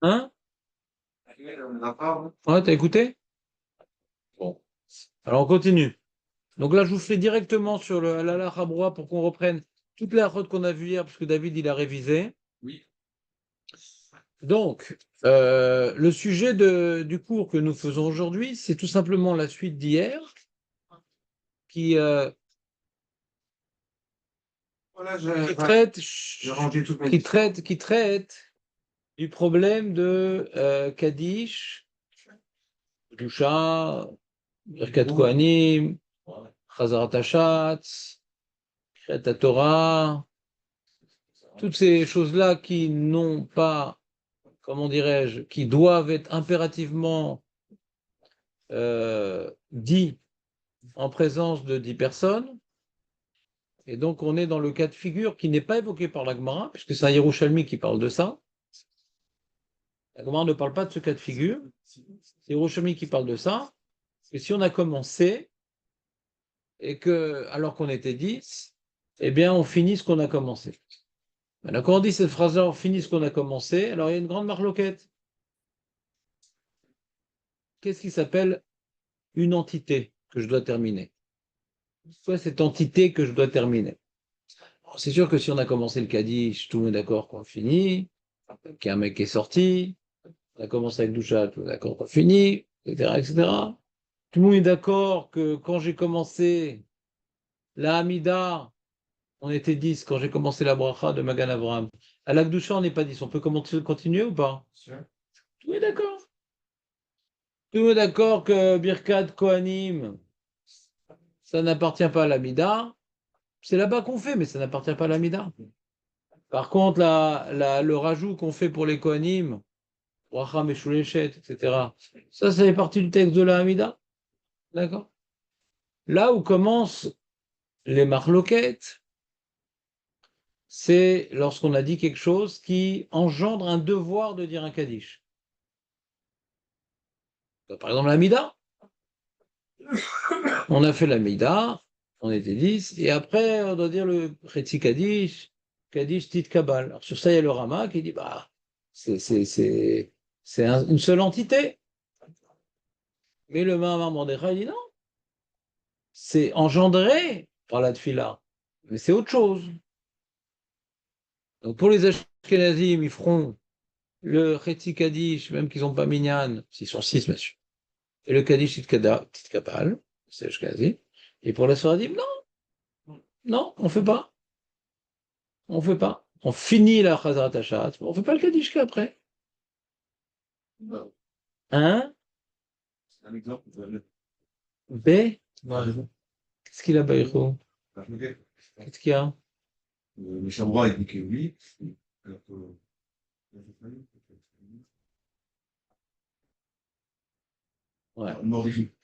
Hein? Ouais, t'as écouté? Bon. Alors on continue. Donc là, je vous fais directement sur le halakha Habroua pour qu'on reprenne toute la route qu'on a vue hier, parce que David, il a révisé. Oui. Donc, le sujet du cours que nous faisons aujourd'hui, c'est tout simplement la suite d'hier, qui, Voilà, qui traite, j'ai rangé toutes mes qui traite du problème de Kaddish, Dusha, Birkat Kohanim, Chazarat Hashatz, Kriyat Torah, toutes ces choses-là qui n'ont pas, comment dirais-je, qui doivent être impérativement dit en présence de 10 personnes. Et donc, on est dans le cas de figure qui n'est pas évoqué par la Gemara, puisque c'est un Yerushalmi qui parle de ça. La Gemara ne parle pas de ce cas de figure. C'est Yerushalmi qui parle de ça. Et si on a commencé, et que, alors qu'on était 10, eh bien, on finit ce qu'on a commencé. Alors, quand on dit cette phrase-là, on finit ce qu'on a commencé, alors il y a une grande marloquette. Qu'est-ce qui s'appelle une entité que je dois terminer? Soit cette entité que je dois terminer. C'est sûr que si on a commencé le Kaddish, tout le monde est d'accord qu'on finit, qu'il y a un mec qui est sorti, on a commencé avec Doucha, tout le monde est d'accord qu'on finit, etc., etc. Tout le monde est d'accord que quand j'ai commencé la Hamida, on était 10, quand j'ai commencé la Bracha de Magan Avraham. À l'Akdoucha, on n'est pas 10, on peut continuer ou pas? Tout le monde est d'accord. Tout le monde est d'accord que Birkat Kohanim, ça n'appartient pas à l'Amida. C'est là-bas qu'on fait, mais ça n'appartient pas à l'Amida. Par contre, le rajout qu'on fait pour les Kohanim, Bracha Meshulechet, etc., ça fait partie du texte de la Hamida. D'accord? Là où commencent les marloquettes, c'est lorsqu'on a dit quelque chose qui engendre un devoir de dire un Kaddish. Par exemple, l'Amida. On a fait l'Amida, on était 10, et après, on doit dire le Chetzi Kaddish, Kaddish Tit Kabal. Alors sur ça, il y a le Rama qui dit, bah, c'est une seule entité. Mais le Mahamar Mordechai dit non, c'est engendré par la Tfila, mais c'est autre chose. Donc pour les Ashkenazim, ils feront le Chetzi Kaddish, même qu'ils n'ont pas Minyan, s'ils sont 6, monsieur, et le Kaddish Tit Kabal, c'est Ashkenazim. Et pour la Sfaradim, non, non, on ne fait pas. On ne fait pas. On finit la Chazarat Hashatz, on ne fait pas le Kaddish qu'après. Hein? C'est un exemple. B? Ouais. Qu'est-ce qu'il a, Baïrou? Qu'est-ce qu'il y a? Le Shabra, il dit que oui. Alors que... Ouais. Mordechai.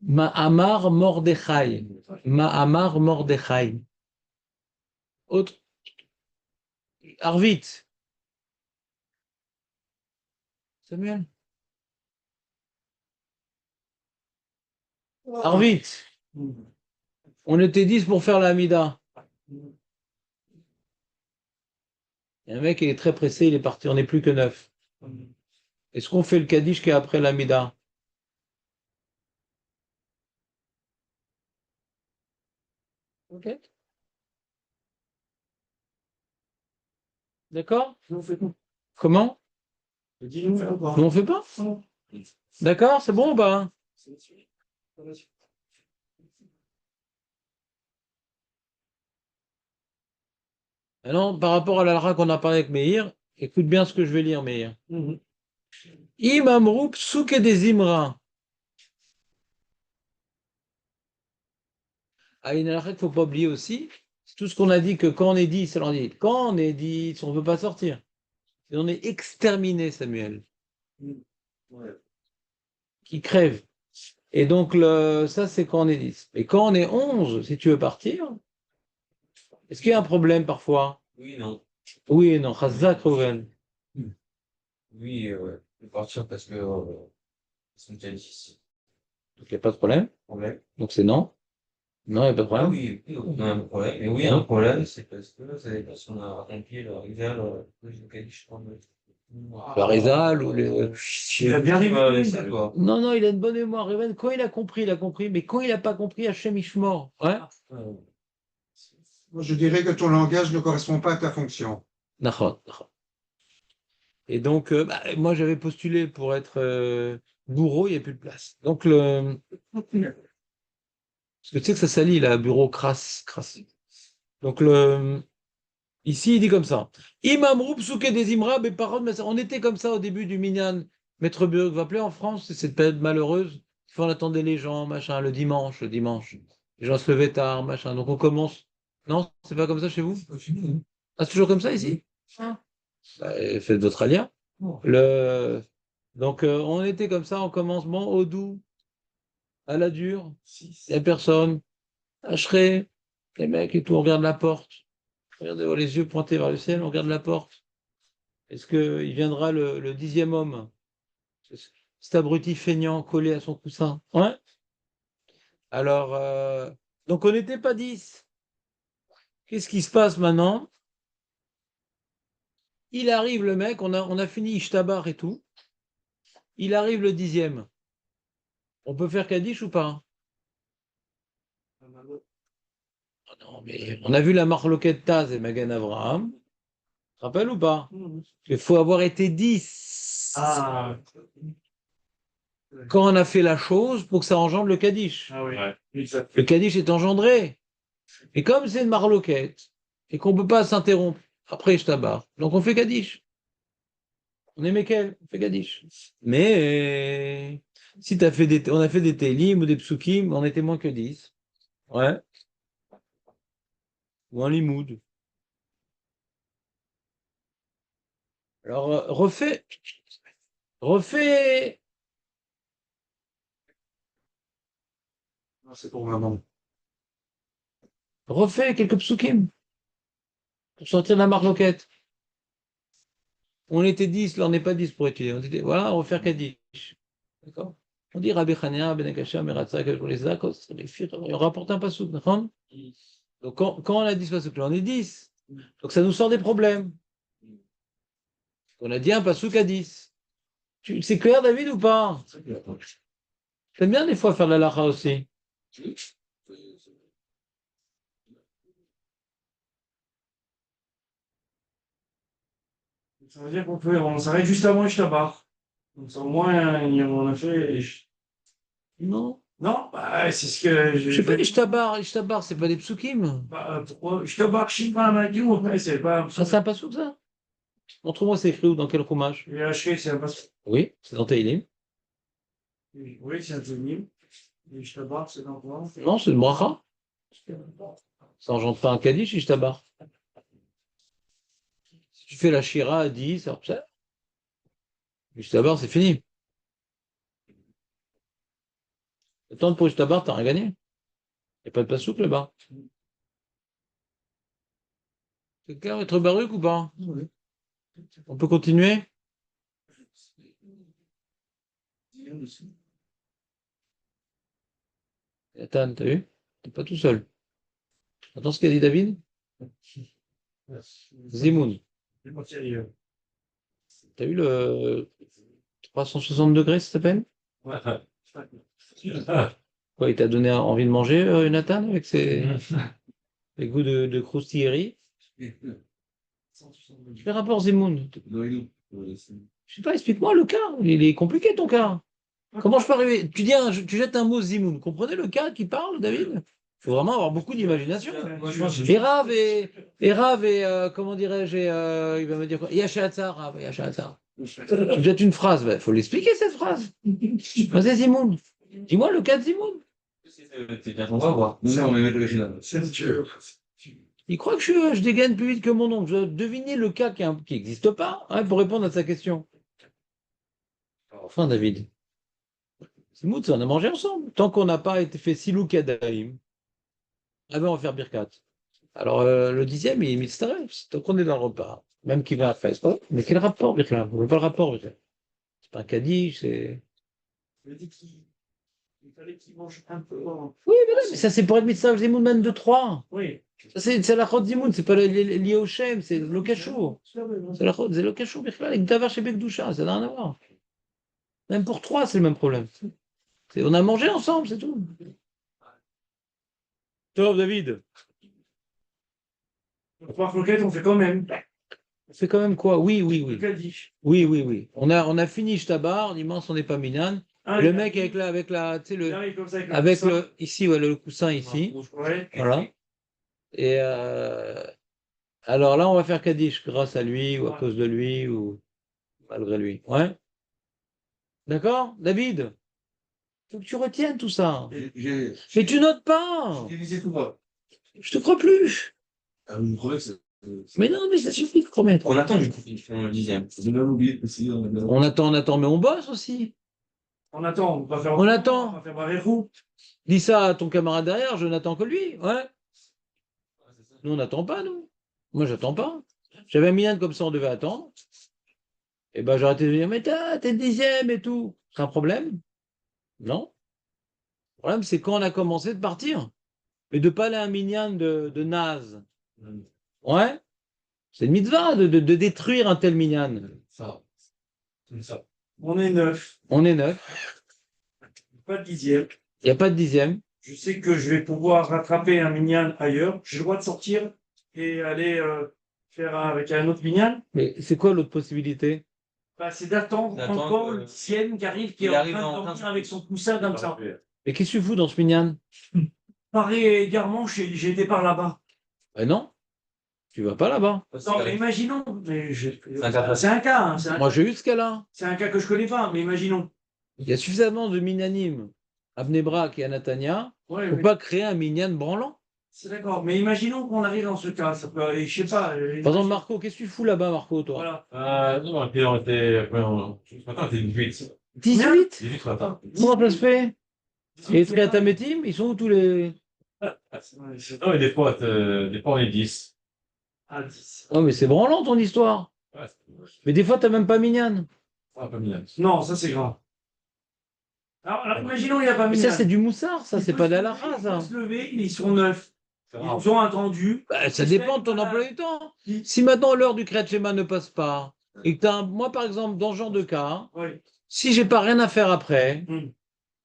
Ma'amar Mordechai. Ma'amar Mordechai. Autre. Arvit. Samuel. Arvit. On était 10 pour faire la Hamida. Et un mec, il est très pressé, il est parti, on n'est plus que 9. Est-ce qu'on fait le Kaddish qui est après la Hamida? Ok. D'accord? Comment? Nous, on fait pas? D'accord, c'est bon ou pas? Alors, par rapport à l'alra qu'on a parlé avec Meir, écoute bien ce que je vais lire, Meir. Imamroup souke des Imra. À une halakha qu'il ne faut pas oublier aussi, c'est tout ce qu'on a dit que quand on est 10, alors on dit quand on est 10, on ne peut pas sortir. Et on est exterminé, Samuel, qui crève. Et donc, ça, c'est quand on est 10. Et quand on est 11, si tu veux partir, est-ce qu'il y a un problème parfois? Oui, non. Oui et non. Chazak, Rouven. Oui, je vais partir parce que ils sont déjà 10. Donc, il n'y a pas de problème. Problème. Donc, c'est non. Non, il n'y a pas de Ah problème. oui, oui, on a un problème. Mais oui, un problème, c'est parce que, vous savez, parce qu'on a rempli le rival, le Kadish, Le Rizal ou les... Il a bien rigolé. c'est quoi? Non, non, il a une bonne mémoire. Ruben, quand il a compris, il a compris. Mais quand il n'a pas compris, Hachem Ishmor. Ouais. Moi, je dirais que ton langage ne correspond pas à ta fonction. Nachon, nachon. Et donc, moi, j'avais postulé pour être bourreau, il n'y a plus de place. Donc, parce que tu sais que ça salit, là, bureau crasse, crasse. Donc, ici, il dit comme ça. Imam Roub Souké des Imrab et parole, mais on était comme ça au début du Minyan. Maître Burg, vous vous rappelez en France, c'est cette période malheureuse. On attendait les gens, machin, le dimanche, le dimanche. Les gens se levaient tard, machin. Donc, on commence. Non, c'est pas comme ça chez vous? Ah, c'est toujours comme ça ici? Ah. Faites votre alia. Le... Donc, on était comme ça, on commence, bon, au doux, à la dure, il n'y a personne, Hachré, les mecs et tout, on regarde la porte, regardez, oh, les yeux pointés vers le ciel, on regarde la porte. Est-ce qu'il viendra le 10e homme? Cet abruti feignant collé à son coussin. Ouais. Alors, donc on n'était pas 10. Qu'est-ce qui se passe maintenant? Il arrive le mec, on a fini Ishtabar et tout. Il arrive le 10e. On peut faire Kaddish ou pas? Oh non, mais on a vu la marloquette Taz et Magan Abraham. Tu te rappelles ou pas? Il faut avoir été 10 Ah, quand on a fait la chose pour que ça engendre le Kaddish. ah oui, exact. Le Kaddish est engendré. Et comme c'est une marloquette et qu'on ne peut pas s'interrompre après Ishtabar, donc on fait Kaddish. On est Mekel, on fait Kaddish. Mais si on a fait des Télim ou des Psukim, on était moins que 10. Ouais. Ou un Limoud. Alors, refais, Non, c'est pour maman. refais quelques psukim pour sortir de la marloquette. On était 10, là on n'est pas 10 pour étudier. On était, voilà, on va faire Kaddish. D'accord? On dit Rabbi Chania, Ben Akasha, Meratza, les Zakos, les Fir, on rapporte un pasouk, d'accord? Donc quand on a 10 pasouks, là on est 10. Donc ça nous sort des problèmes. On a dit un pasouk à 10. C'est clair, David, ou pas? J'aime bien des fois faire de la lacha aussi. Ça veut dire on s'arrête juste avant Ishtabar. Donc ça, au moins, on a fait. Non? Non, bah, c'est ce que Je sais pas, l'ishtabar, c'est pas des psukim. Bah, pourquoi Ishtabar, Shiva, Magou, après, c'est pas. Ah, c'est un pasouk, ça? Montre-moi, c'est écrit où, dans quel roumage? Et Haché, c'est un pas. Oui, c'est dans Teilim. Oui, c'est un tenue. Et Ishtabar, c'est dans quoi? Non, c'est une bracha. Ça engendre pas un kaddish, ishtabar. Si tu fais la shira à 10, alors ça, ishtabar, c'est fini. Attends pour ishtabar, t'as rien gagné. Il n'y a pas de pasouk là-bas. C'est clair, être baruch ou pas? Oui. On peut continuer? Nathan, t'as vu? T'es pas tout seul. Attends ce qu'a dit David? Zimoun. C'est pas sérieux. T'as vu le 360 degrés, ça s'appelle? Ouais. Quoi, il t'a donné envie de manger, Nathan, avec ses les goûts de croustillerie? Fais rapport Zimoun. Je sais pas, explique-moi le cas. Il est compliqué ton cas. Comment je peux arriver? Tu jettes un mot Zimoun. Comprenez le cas qui parle, David? Il faut vraiment avoir beaucoup d'imagination. Moi, je pense que Et Rav et comment dirais-je, il va me dire quoi? Yashahatzar, Rav, Yashahatzar. Tu jettes une phrase, il faut l'expliquer cette phrase. Vas-y, Zimoun. Dis-moi le cas de Zimoun. On va voir. Nous, on va mettre le final. C'est dur. Il croit que je dégaine plus vite que mon oncle. Je dois deviner le cas qui n'existe pas hein, pour répondre à sa question. Enfin, David. Zimoun, on a mangé ensemble. Tant qu'on n'a pas été fait Silou Kadaïm, ah ben on va faire Birkat. Alors, le 10e, il est mitzaref. Donc, on est dans le repas. Même qu'il va à la fête. Oh, mais quel rapport, Birkat? On ne veut pas le rapport, Birkat. C'est pas un Kaddish, c'est. Il fallait qu'il mange un peu. Oui, mais ça, c'est pour être mitzvah Zimoun même de 3. Oui. Ça, c'est la chod Zimoun, c'est pas lié au Shem, c'est le cachot. C'est la chod, c'est le cachot, avec Davar chez Bekdoucha, ça n'a rien à voir. Même pour 3, c'est le même problème. On a mangé ensemble, c'est tout. Toi, David, Trois croquettes, on fait quand même. on fait quand même quoi? Oui, oui, oui. Kadish. Oui, oui, oui. On a fini Shtabar, dimanche, on n'est pas minyan. Ah, Le il mec arrive. avec la, tu sais, Il arrive comme ça avec coussin. le, ici, ouais, le coussin ici. Ouais. Voilà. Et alors là, on va faire Kaddish grâce à lui, ou à Ouais. cause de lui, ou malgré lui. Ouais? D'accord? David? Faut que tu retiennes tout ça. Mais tu notes pas! J'ai visé tout moi. Je te crois plus. Ah, vous me croyez que Mais non, mais ça suffit de promettre. On attend du coup, ils font le 10e. j'ai même oublié de préciser. On attend, mais on bosse aussi. On attend, on va faire. On attend. On va faire Baréchou. Dis ça à ton camarade derrière, je n'attends que lui. Ouais. Nous, on n'attend pas, nous. Moi, j'attends pas. J'avais un minyan comme ça, on devait attendre. Et ben, j'aurais été de dire, mais t'es le 10e et tout. C'est un problème? Non. Le problème, c'est quand on a commencé de partir. Mais de pas aller à un minyan de naze. Ouais. C'est une mitzvah de détruire un tel minyan. Ça. C'est ça. On est 9. On est 9. Pas de 10e. Il n'y a pas de 10e. Je sais que je vais pouvoir rattraper un minyan ailleurs. J'ai le droit de sortir et aller faire avec un autre minyan. Mais c'est quoi l'autre possibilité? Bah, c'est d'attendre D'attendre encore que- le 10e qui arrive, qui il est en arrive train de en dormir 15. avec son coussin comme ça. Mais qu'est-ce que tu fous dans ce minyan? Pareil également, j'ai été par là-bas. Ben non. Tu vas pas là-bas. Non, mais imaginons. Mais un cas. c'est un cas. Hein, Moi, j'ai eu ce cas-là. c'est un cas que je connais pas, mais imaginons. Il y a suffisamment de minyanim à Bnei Brak et à Natania Ouais, pour mais pas créer un minyan branlant. c'est d'accord. Mais imaginons qu'on arrive dans ce cas. Ça peut aller, je sais pas. Par exemple, Marco, qu'est-ce que tu fous là-bas, Marco, toi? Voilà. Non, et puis on était, ce matin, on était 18. 18? 18 ce matin. Comment ça se fait? Et Triatametim, ils sont où tous les. Non, et des fois, on est 10. À 10. Oh, mais c'est branlant ton histoire. Ouais, Mais des fois, t'as même pas minyan. c'est un peu mignon. Non, ça c'est grave. Alors, imaginons, il n'y a pas Mais mis. ça, c'est du moussard, ça, c'est pas d'Alaha, ça. Ils peuvent se lever, ils sont 9. C'est rare. Ils ont attendu. Bah, ça dépend de ton emploi du temps. Si maintenant l'heure du Kriyat Shema ne passe pas, et que t'as moi, par exemple, dans ce genre de cas, Oui. si j'ai pas rien à faire après, Hmm.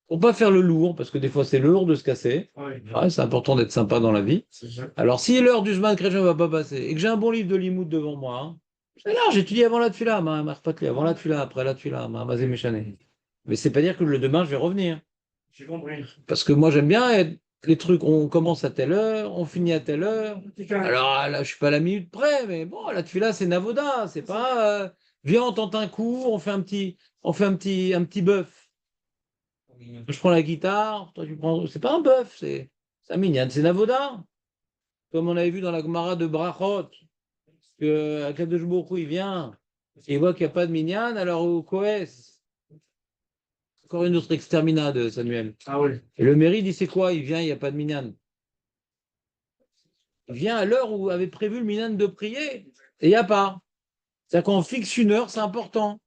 pour pas faire le lourd, parce que des fois, c'est le lourd de se casser. Oui. Ouais, c'est important d'être sympa dans la vie. C'est ça. Alors, si l'heure du Zman Kriyat Shema va pas passer, et que j'ai un bon livre de Limoud devant moi, hein, c'est là, j'étudie avant la tefila, avant la tefila, après la tefila, Mazé Méchané. Mais c'est pas dire que le demain, je vais revenir. J'ai compris. Parce que moi, j'aime bien les trucs, on commence à telle heure, on finit à telle heure. Alors là, je suis pas à la minute près, mais bon, la tefila, c'est Navoda, c'est pas viens, on tente un coup, on fait un petit bœuf. Je prends la guitare, toi tu prends. C'est pas un bœuf, c'est un minyan, c'est Navoda. Comme on avait vu dans la Gemara de Brachot, que Akadosh Baruch Hu, il vient, et il voit qu'il n'y a pas de minyan, alors au Koès. Encore une autre exterminade, Samuel. Ah oui. Et le mairie dit c'est quoi? Il vient, il n'y a pas de minyan. Il vient à l'heure où avait prévu le minyan de prier, et il n'y a pas. C'est-à-dire qu'on fixe une heure, c'est important.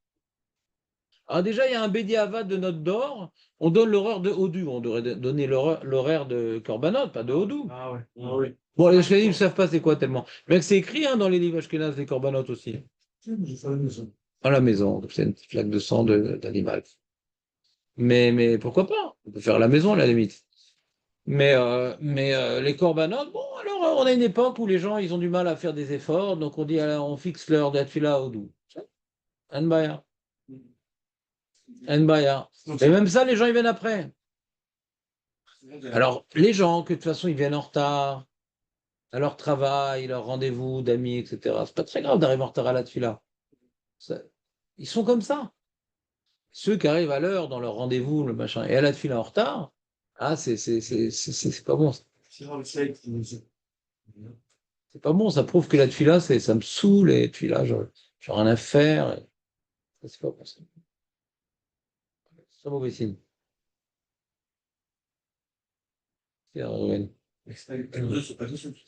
Alors déjà, il y a un Bédiavad de Note d'Or, on donne l'horaire de Hodou, on devrait donner l'horaire de Korbanot, pas de Hodou. Ah ouais. Ah oui. Bon, les Ashkenazim ne savent pas c'est quoi tellement. Mais c'est écrit hein, dans les livres Ashkenaz, les Korbanot aussi. À la maison, c'est une petite flaque de sang d'animal. Mais pourquoi pas? On peut faire à la maison à la limite. Mais les corbanotes, bon, alors on a une époque où les gens ils ont du mal à faire des efforts, donc on dit alors, on fixe l'heure de la tefila au doux. Anbaya. Anbaya. Et même ça, les gens ils viennent après. Alors, les gens, que de toute façon ils viennent en retard, à leur travail, leur rendez-vous d'amis, etc. C'est pas très grave d'arriver en retard à la tefila. Ils sont comme ça. Ceux qui arrivent à l'heure dans leur rendez-vous, le machin, et à la tefila en retard, ah, c'est pas bon. C'est dans le site. C'est pas bon, ça prouve que la tefila, ça me saoule, et tefila, j'ai rien à faire. Ça, c'est pas bon, ça. C'est un mauvais signe. Ça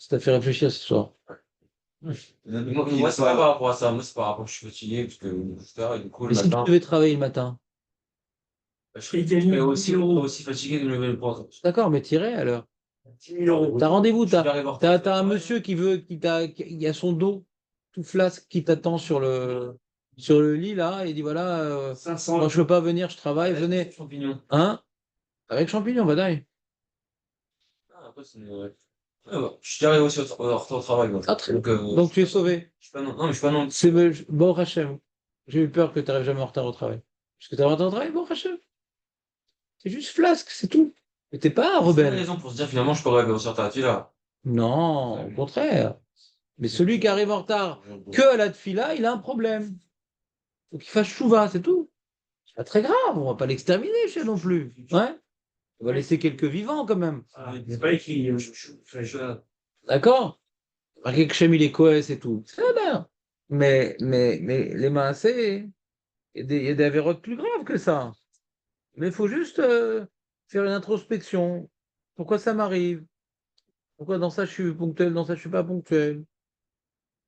t'a fait réfléchir ce soir. Moi, c'est pas par rapport à ça. Moi, c'est par rapport à que je suis fatigué, parce que, etc. Et du coup, le Mais si tu matin. devais travailler le matin, Je serais aussi fatigué de me lever le poids. D'accord, mais tirez alors. 10 000 euros. T'as rendez-vous, Je vais arriver en retard. t'as un monsieur qui veut, qui a son dos tout flasque qui t'attend sur le lit là, et il dit voilà, 500 moi je peux pas venir, je travaille, venez. Champignons. Hein? Avec champignon, badaille. Ah, après, je suis arrivé aussi en retard au travail, moi. Ah, très Donc, Donc tu es sauvé. je suis pas non, mais je suis pas non. C'est bon, Rachem. J'ai eu peur que tu n'arrives jamais en retard au travail. Parce que tu arrives en retard au travail, bon, Rachem. C'est juste flasque, c'est tout. Mais t'es pas un C'est une rebelle. raison pour se dire finalement je peux arriver au retard, tu là. Non, au contraire. Mais celui qui arrive en retard que à la tfila, il a un problème. Faut qu'il fasse chouva, c'est tout. C'est pas très grave, on va pas l'exterminer, chez non plus. Ouais? On va laisser quelques vivants quand même. Ah, c'est pas écrit. D'accord? Marqué que Shem, il est coès et tout. C'est bien. Mais les mains, il y a des avérotes plus graves que ça. Mais il faut juste faire une introspection. Pourquoi ça m'arrive? Pourquoi dans ça je suis ponctuel, dans ça je suis pas ponctuel?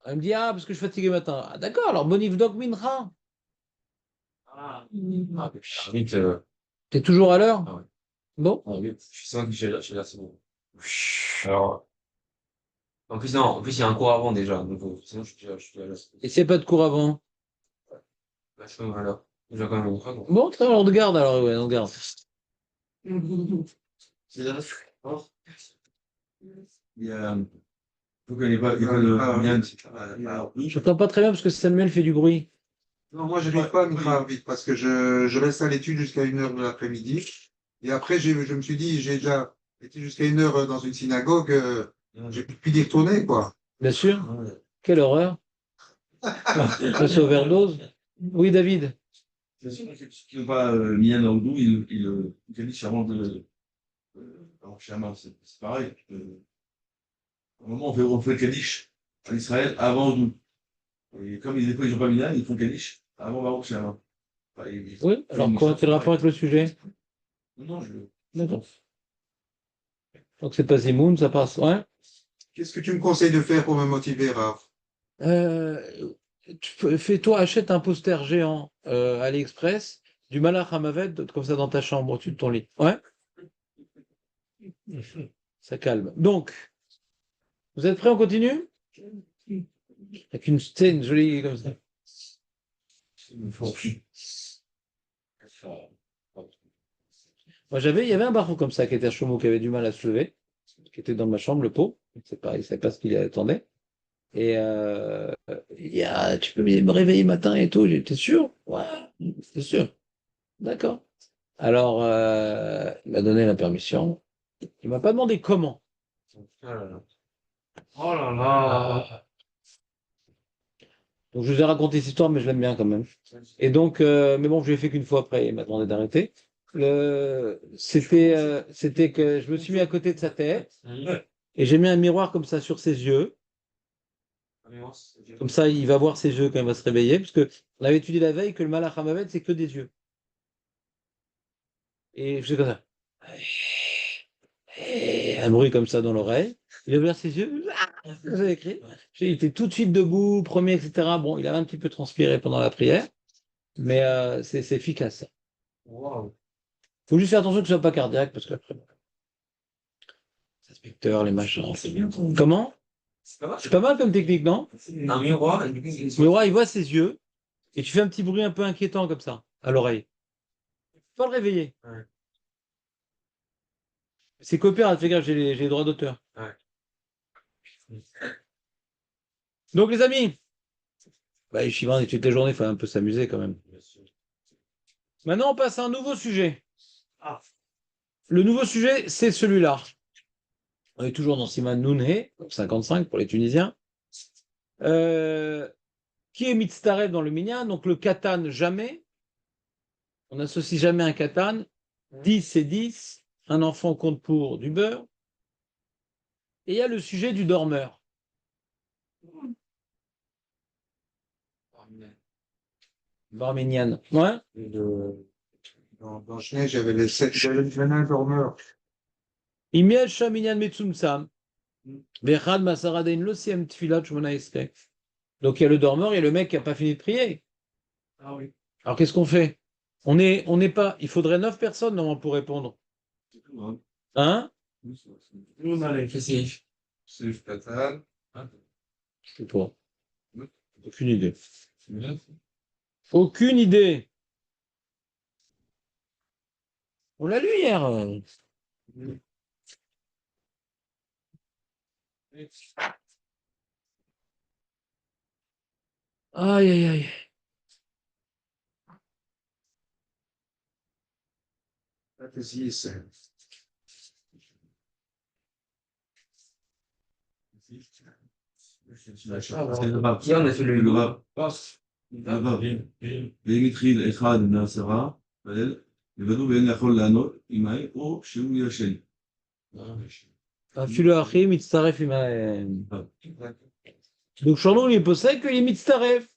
Elle me dit, ah, parce que je suis fatigué le matin. Ah, d'accord, alors bonif dog mincha. Ah, Ah, vite, T'es toujours à l'heure? ah ouais. Bon. Ah, vite. Je suis 5, j'ai là, c'est bon. Alors, en plus, non, en plus, il y a un cours avant déjà. Donc, sinon, je suis à l'heure. Et s'il n'y a pas de cours avant? Bah, je suis quand même à l'heure. Déjà quand même, quoi, donc. Bon, très bien, on te garde alors, ouais, on te garde. C'est là. Oh. Il y a, faut que les Mian, Je t'entends pas très bien parce que Samuel fait du bruit. Non, moi, je n'arrive pas à me vite parce que je reste à l'étude jusqu'à 1 heure de l'après-midi. Et après, je me suis dit, j'ai déjà été jusqu'à 1 heure dans une synagogue, j'ai pu y retourner, quoi. Bien sûr. Quelle horreur. Passer overdose. Oui, David. c'est sûr que ceux qui n'ont pas Mian Aoudou, ils qualifient avant de. Alors, chez Hamas, c'est pareil. Au moment, on fait Kaddish en Israël avant Aoudou. Et comme des fois, ils n'ont pas Mian, ils font Kaddish avant Baruch Shama. Enfin, Oui, alors quoi, quel rapport avec le sujet? Non, D'accord. Donc c'est pas Zimoun, ça passe. Ouais. Qu'est-ce que tu me conseilles de faire pour me motiver, Raph? Fais-toi, achète un poster géant AliExpress du Malach Hamavet, comme ça dans ta chambre, au-dessus de ton lit. Ouais. Ça calme. Donc, vous êtes prêts, on continue? Avec une scène jolie comme ça. Moi, il y avait un barreau comme ça qui était à Chomo, qui avait du mal à se lever, qui était dans ma chambre, le pot. C'est pas, il savait pas ce qu'il attendait. Et tu peux me réveiller matin et tout. J'étais sûr? Ouais, c'est sûr. D'accord. Alors, il m'a donné la permission. Il m'a pas demandé comment. Ah là là. oh là là. Donc, je vous ai raconté cette histoire, mais je l'aime bien quand même. Et donc, mais bon, je l'ai fait qu'une fois après, il m'a demandé d'arrêter. C'était que je me suis mis à côté de sa tête et j'ai mis un miroir comme ça sur ses yeux. Comme ça, il va voir ses yeux quand il va se réveiller, parce que on avait étudié la veille que le Malach Hamavet, c'est que des yeux. Et je fais comme ça. Et un bruit comme ça dans l'oreille. Il a ouvert ses yeux. J'avais écrit. Il était tout de suite debout, premier, etc. Bon, il avait un petit peu transpiré pendant la prière, mais c'est efficace. Waouh. Faut juste faire attention que ce soit pas cardiaque, parce qu'après, les inspecteurs, les machins, c'est bien. Comment? C'est pas mal. C'est pas mal comme technique, non? Un miroir, et Le roi, il voit ses yeux, et tu fais un petit bruit un peu inquiétant comme ça, à l'oreille. Faut pas le réveiller. Ouais. C'est copieur, fais gaffe, j'ai les droits d'auteur. Ouais. Donc, les amis, bah, les Chivans, toute la journée, il faut un peu s'amuser quand même. Maintenant, on passe à un nouveau sujet. Ah. Le nouveau sujet, c'est celui-là. On est toujours dans Siman Nounhe, 55 pour les Tunisiens. Qui est Mitztaref dans le Minyan? Donc le katan, jamais. On n'associe jamais un katan. 10, c'est 10. Un enfant compte pour du beurre. Et il y a le sujet du dormeur. Barménian. Ouais. Dans Genève, j'avais le venin dormeur. Imiel Shaminyan Metsumsam. Bechad Masaradein Losiem Tfilat Shmona Esrei. Donc il y a le dormeur et le mec qui n'a pas fini de prier. Ah oui. Alors qu'est-ce qu'on fait? On n'est pas. Il faudrait 9 personnes normalement pour répondre. C'est tout, hein. Hein? Nous, on allait. C'est fatal. Je sais pas. Aucune idée. Aucune idée. On l'a lu hier. Aïe, aïe, aïe. Hier, on a fait le Vav. Le Vav. ואם התחיל אחד מעשרה, לבדו ואין יכול לענות עמי, או שהוא ישן. אפילו האחים מצטרף עם ה... Donc, Shlomo, il possède qu'il est mitzaref.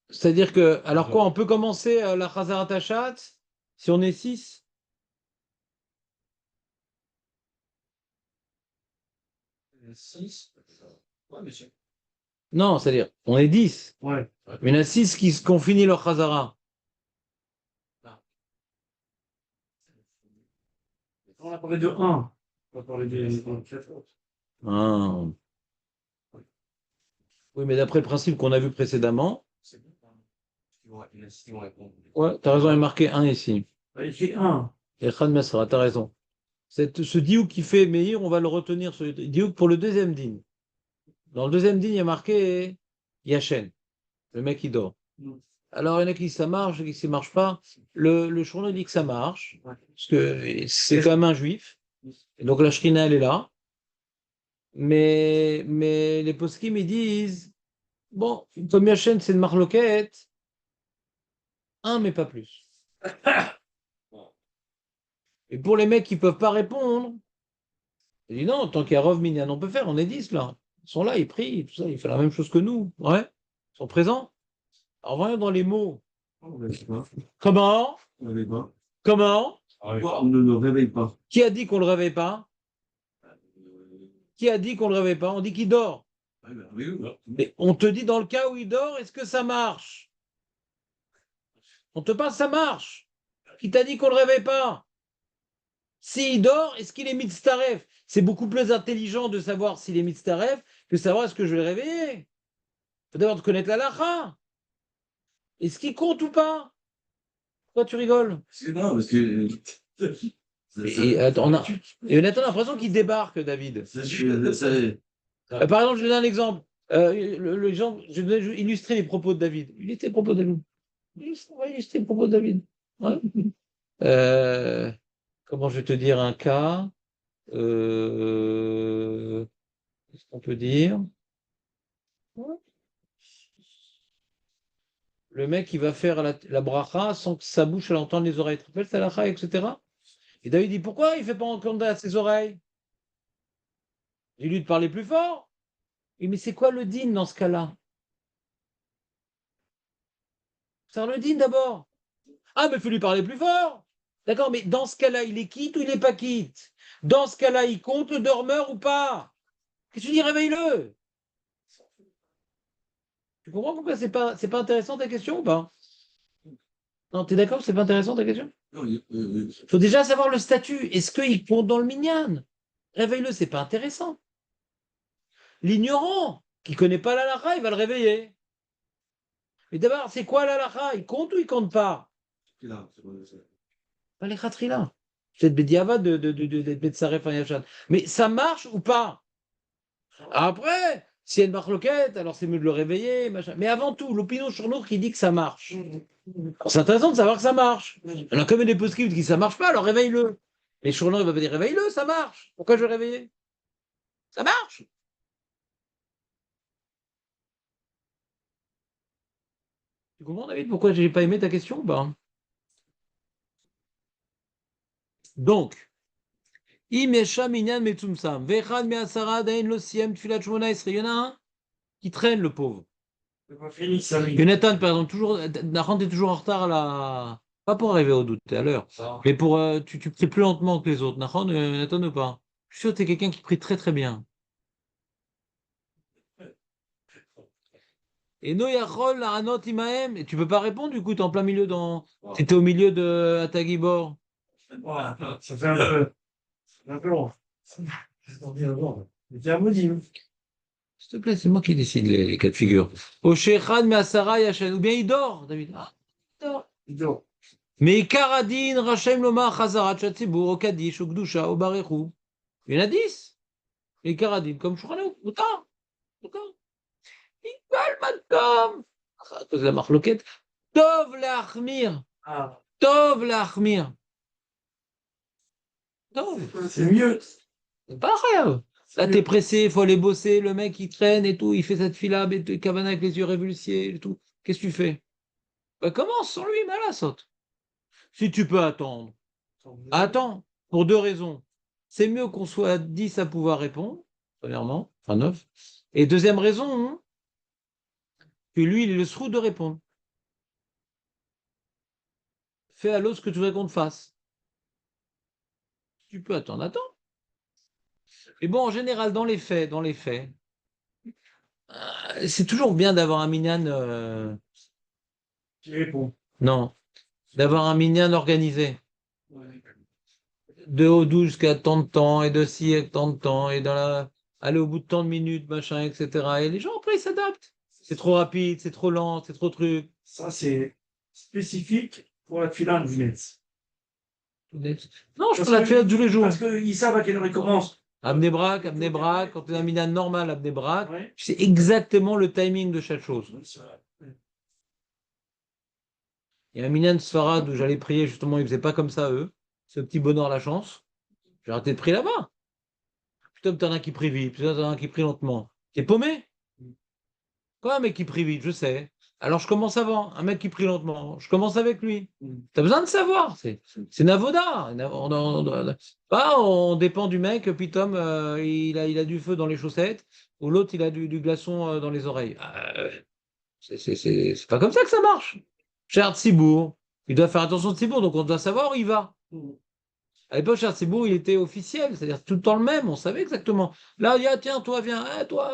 C'est-à-dire que, alors quoi, on peut commencer la Chazarat Hashat si on est 6? Ouais, monsieur. Non, c'est-à-dire, on est 10. Ouais. Mais il y en a 6 qui ont fini leur Chazara. On a parlé de 1. On a parlé des 4 autres. Ah. Oui, mais d'après le principe qu'on a vu précédemment, C'est bon. Il y en a 6 qui vont répondre. ouais, tu as raison, il est marqué 1 ici. Il y a écrit 1. Et Khan Masra, tu as raison. Ce diouk qui fait Meir, on va le retenir, ce diouk pour le deuxième din. Dans le deuxième din, il y a marqué Yachen. Le mec, il dort. Alors, il y en a qui disent ça marche, il y en a qui disent ça marche pas. Le journal dit que ça marche, parce que c'est quand même un juif. Et donc, la shrina, elle est là. Mais les poskim, ils disent, bon, comme Yachen, c'est une marloquette, 1, mais pas plus. Et pour les mecs qui ne peuvent pas répondre, ils disent non, tant qu'il y a Rov Minyan, on peut faire, on est 10 là. Ils sont là, ils prient, tout ça, ils font la même chose que nous. Ouais, ils sont présents. Alors voyons dans les mots. On ne réveille pas. Comment? On ne réveille pas. Comment? Pourquoi on ne le réveille pas? Qui a dit qu'on ne le réveille pas? Qui a dit qu'on ne le réveille pas? On dit qu'il dort. Ouais, ben, oui, oui. Mais on te dit dans le cas où il dort, est-ce que ça marche? On te parle, ça marche. Qui t'a dit qu'on ne le réveille pas? S'il dort, est-ce qu'il est mitzaref? C'est beaucoup plus intelligent de savoir s'il est mitzaref que savoir est-ce que je vais le réveiller. Il faut d'abord te connaître la lacha. Est-ce qu'il compte ou pas? Pourquoi tu rigoles? Non, parce que. Attends, et on a l'impression qu'il débarque, David. Par exemple, je vais donner un exemple. Je vais illustrer les propos de David. Illustrer les propos de David. On va illustrer les propos de David. Ouais. Comment je vais te dire un cas? Qu'est-ce qu'on peut dire? Ouais. Le mec, il va faire la bracha sans que sa bouche elle entende les oreilles. Tu te rappelles, c'est la lacha, etc. Et David dit, pourquoi il ne fait pas entendre à ses oreilles? Il lui de parler plus fort. Il dit, mais c'est quoi le din dans ce cas-là? C'est le din d'abord. Ah, mais il faut lui parler plus fort. D'accord, mais dans ce cas-là, il est quitte ou il n'est pas quitte? Dans ce cas-là, il compte le dormeur ou pas? Qu'est-ce que tu dis, réveille-le? Tu comprends pourquoi c'est pas intéressant ta question ou pas? Non, tu es d'accord que c'est pas intéressant ta question? Il faut déjà savoir le statut. Est-ce qu'il compte dans le minyan? Réveille-le, c'est pas intéressant. L'ignorant qui connaît pas la lacha, il va le réveiller. Mais d'abord, c'est quoi la lacha? Il compte ou il compte pas? Pas les khatrila. C'est Bediava de Betsaref Yachan. Mais ça marche ou pas? Après, s'il y a une marloquette, alors c'est mieux de le réveiller. Machin. Mais avant tout, l'opinion Chournour qui dit que ça marche. C'est intéressant de savoir que ça marche. Alors, comme il y a des postes qui disent que ça marche pas, alors réveille-le. Mais Chournour, il va pas dire réveille-le, ça marche. Pourquoi je vais le réveiller? Ça marche. Tu comprends, David, pourquoi j'ai pas aimé ta question ou pas? Donc, il y en a un qui traîne le pauvre. C'est pas fini, ça. Jonathan, par exemple, Nathan, t'es toujours en retard à la. Pas pour arriver au doute, t'es à l'heure. Mais pour tu pries plus lentement que les autres. Nathan ou pas? Je suis sûr que t'es quelqu'un qui prie très très bien. Et no yachol la'anot imahem. Et tu peux pas répondre, du coup, t'es en plein milieu t'étais au milieu de Atagibor. Voilà, ça fait un peu long. C'est un maudit. S'il te plaît, c'est moi qui décide les cas de figure. Au Shechad Me'asara Yashen. Ou bien il dort, David. Ah, il dort. Il dort. Mais Karadin, Rachem Lomar, Chazarat, Shatzibur, au Kadish, au Gdusha, au Barechou. Il y en a 10. Et Karadin, comme Shurano. Autant. Autant. Ikal Matom. À cause de la marloquette. Tov Lachmir. Ah, Tov Lachmir. Tov. c'est mieux. C'est pas grave. Là, t'es pressé, il faut aller bosser, le mec il traîne et tout, il fait cette fila, Cavana avec les yeux révulsés et tout. Qu'est-ce que tu fais? Bah, commence sans lui, mais là, saute. Si tu peux attendre, attends, pour 2 raisons. C'est mieux qu'on soit 10 à pouvoir répondre, premièrement, enfin 9. Et deuxième raison, hein, que lui, il est le srout de répondre. Fais à l'autre ce que tu voudrais qu'on te fasse. Tu peux attendre, attends. Et bon, en général, dans les faits, c'est toujours bien d'avoir un minyan. Qui répond. Non, d'avoir un minyan organisé. Ouais. De haut 12 jusqu'à tant de temps, et de ci à tant de temps, et aller au bout de tant de minutes, machin, etc. Et les gens, après, ils s'adaptent. C'est trop rapide, c'est trop lent, c'est trop truc. Ça, c'est spécifique pour la tefila du Metz. Non, je fais la fête tous les jours. Parce qu'ils savent à quelle heure ils commencent. Abnebrak, quand tu as un minyan normal, Abnebrak, Ouais. tu sais exactement le timing de chaque chose. Il y a un minyan Sfarad où j'allais prier, justement, ils faisaient pas comme ça, eux. Ce petit bonheur la chance. J'ai arrêté de prier là-bas. Putain, t'en as qui prie vite, putain, t'en as qui prie lentement. T'es paumé? Quoi, un mec qui prie vite, je sais. Alors je commence avant, un mec qui prie lentement, je commence avec lui. T'as besoin de savoir, c'est Navoda. On dépend du mec, Pitom, il a du feu dans les chaussettes, ou l'autre, il a du glaçon dans les oreilles. C'est pas comme ça que ça marche. Cher Tsibourg, il doit faire attention de Tsibourg, donc on doit savoir où il va. À l'époque, Cher Tsibourg, il était officiel, c'est-à-dire tout le temps le même, on savait exactement. Là, il y a, tiens, toi, viens, toi,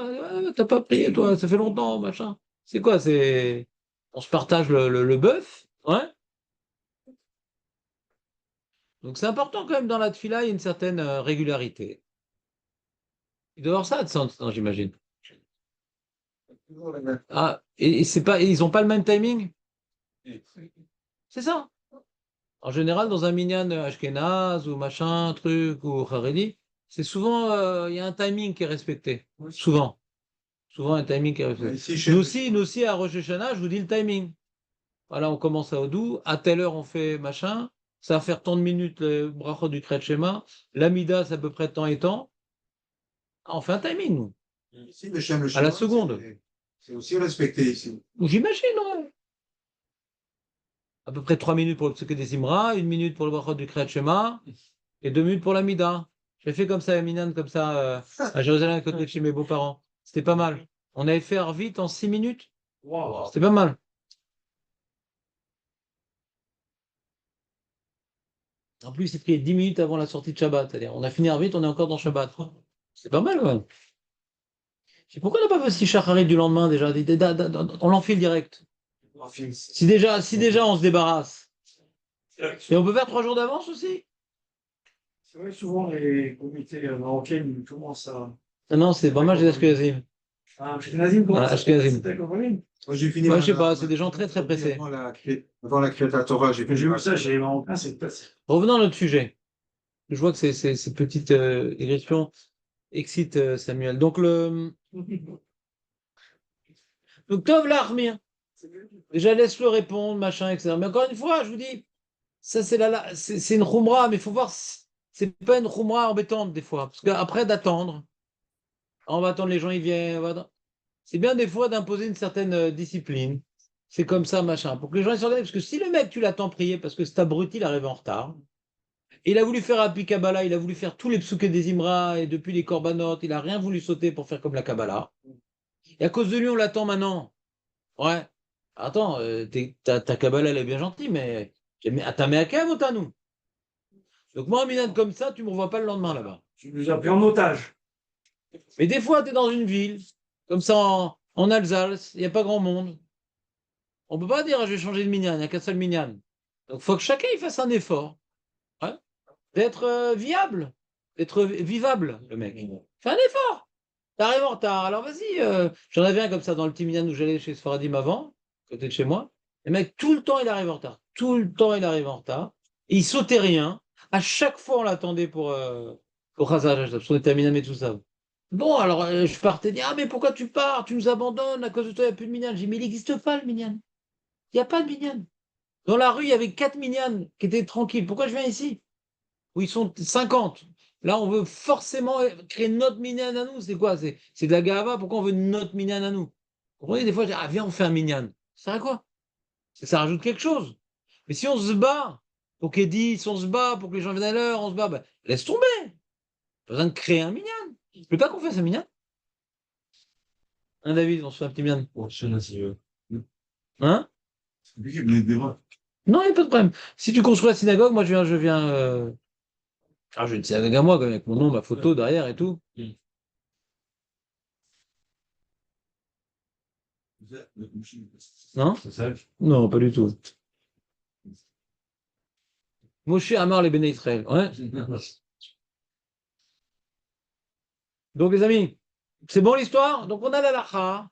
t'as pas prié, toi, ça fait longtemps, machin. C'est quoi, on se partage le bœuf, ouais. Donc c'est important quand même dans la tefila, il y a une certaine régularité. Il doit y avoir ça de sens, non, j'imagine. Ah, et c'est pas, ils ont pas le même timing? C'est ça. En général, dans un minyan ashkénaze ou machin, truc, ou haredi, c'est souvent, il y a un timing qui est respecté. Souvent. Souvent, un timing qui est respecté. Ici, Nous aussi, à Rosh Hashanah, je vous dis le timing. Voilà, on commence à Odou, à telle heure on fait machin, ça va faire tant de minutes le brachot du Kriyat Shema, l'Amida c'est à peu près tant et tant. Ah, on fait un timing, nous. ici, le Shem, le À la Shema, seconde. c'est aussi respecté ici. J'imagine, ouais. À peu près 3 minutes pour le Psuké des Imra, 1 minute pour le brachot du Kriyat Shema, et 2 minutes pour l'Amida. J'ai fait comme ça à Minan, comme ça, à Jérusalem, à côté de chez mes beaux-parents. C'était pas mal. On avait fait vite en 6 minutes. Wow. C'était pas mal. En plus, c'était 10 minutes avant la sortie de Shabbat. C'est-à-dire, on a fini vite, on est encore dans Shabbat. C'est pas mal, ouais. Je sais pourquoi on n'a pas fait si Shacharit du lendemain déjà. On l'enfile direct. Si déjà on se débarrasse. Et on peut faire 3 jours d'avance aussi. C'est vrai, souvent les comités marocains ils commencent à. Ah non, c'est pas mal, j'ai Ashkenazim. Ah, Ashkenazim, comment Ah, ça Ashkenazim. C'était compris. Moi, j'ai fini. Ouais, je sais pas, c'est des gens très très pressés. Avant la Kriyat Torah, j'ai J'ai fini. vu ça chez les Marocains, c'est passé. Revenons à notre sujet. Je vois que ces petites digressions excitent Samuel. Donc, Tov l'Armir. Déjà, laisse-le répondre, machin, etc. Mais encore une fois, je vous dis, ça, c'est une khumra, mais il faut voir, c'est pas une khumra embêtante des fois. Parce qu'après, d'attendre, on va attendre les gens, ils viennent. C'est bien des fois d'imposer une certaine discipline. C'est comme ça, machin. Pour que les gens ils s'organisent. Parce que si le mec, tu l'attends prier parce que cet abruti, il arrive en retard, il a voulu faire Happy Kabbalah, il a voulu faire tous les psuké des Imra et depuis les korbanot, il a rien voulu sauter pour faire comme la Kabbalah. Et à cause de lui, on l'attend maintenant. Ouais. Attends, ta Kabbalah, elle est bien gentille, mais t'as mis à Kev ou t'as nous? Donc moi, un minade comme ça, tu me revois pas le lendemain là-bas. Tu nous as pris en otage. Mais des fois, tu es dans une ville, comme ça, En Alsace, il n'y a pas grand monde. On ne peut pas dire, je vais changer de minyan, il n'y a qu'un seul minyan. Donc, il faut que chacun il fasse un effort, hein, d'être viable, d'être vivable, le mec. Fais un effort. T'arrives en retard, alors vas-y. J'en avais un comme ça dans le petit minyan où j'allais chez Sfaradim avant, côté de chez moi. Le mec, tout le temps, il arrive en retard. Tout le temps, il arrive en retard. Et il sautait rien. À chaque fois, on l'attendait pour Khazar, parce qu'on était à Minam et tout ça. Bon, alors je partais dire, ah, mais pourquoi tu pars? Tu nous abandonnes, à cause de toi, il n'y a plus de minyan. J'ai dit, mais il n'existe pas le minyan. Il n'y a pas de minyan. Dans la rue, il y avait 4 minyan qui étaient tranquilles. Pourquoi je viens ici? Où ils sont 50. Là, on veut forcément créer notre minyan à nous. C'est quoi? C'est de la gava. Pourquoi on veut notre minyan à nous? Vous comprenez, des fois, je dis, ah, viens, on fait un minyan. Ça sert à quoi? Ça rajoute quelque chose. Mais si on se bat pour qu'Eddie, si on se bat pour que les gens viennent à l'heure, on se bat, ben, laisse tomber. Pas besoin de créer un minyan. Tu veux pas qu'on fasse un minyan? Hein, David, on se fait un petit minyan. Bon, je sais pas si tu veux. Hein? C'est compliqué, mais des fois. Non, il n'y a pas de problème. Si tu construis la synagogue, moi, je viens. Ah, j'ai une synagogue à moi, quand même, avec mon nom, ma photo derrière et tout. Non? C'est ça. Non, pas du tout. Moshe Amar les Béné Israël. Ouais. Donc, les amis, c'est bon l'histoire? Donc, on a la lacha,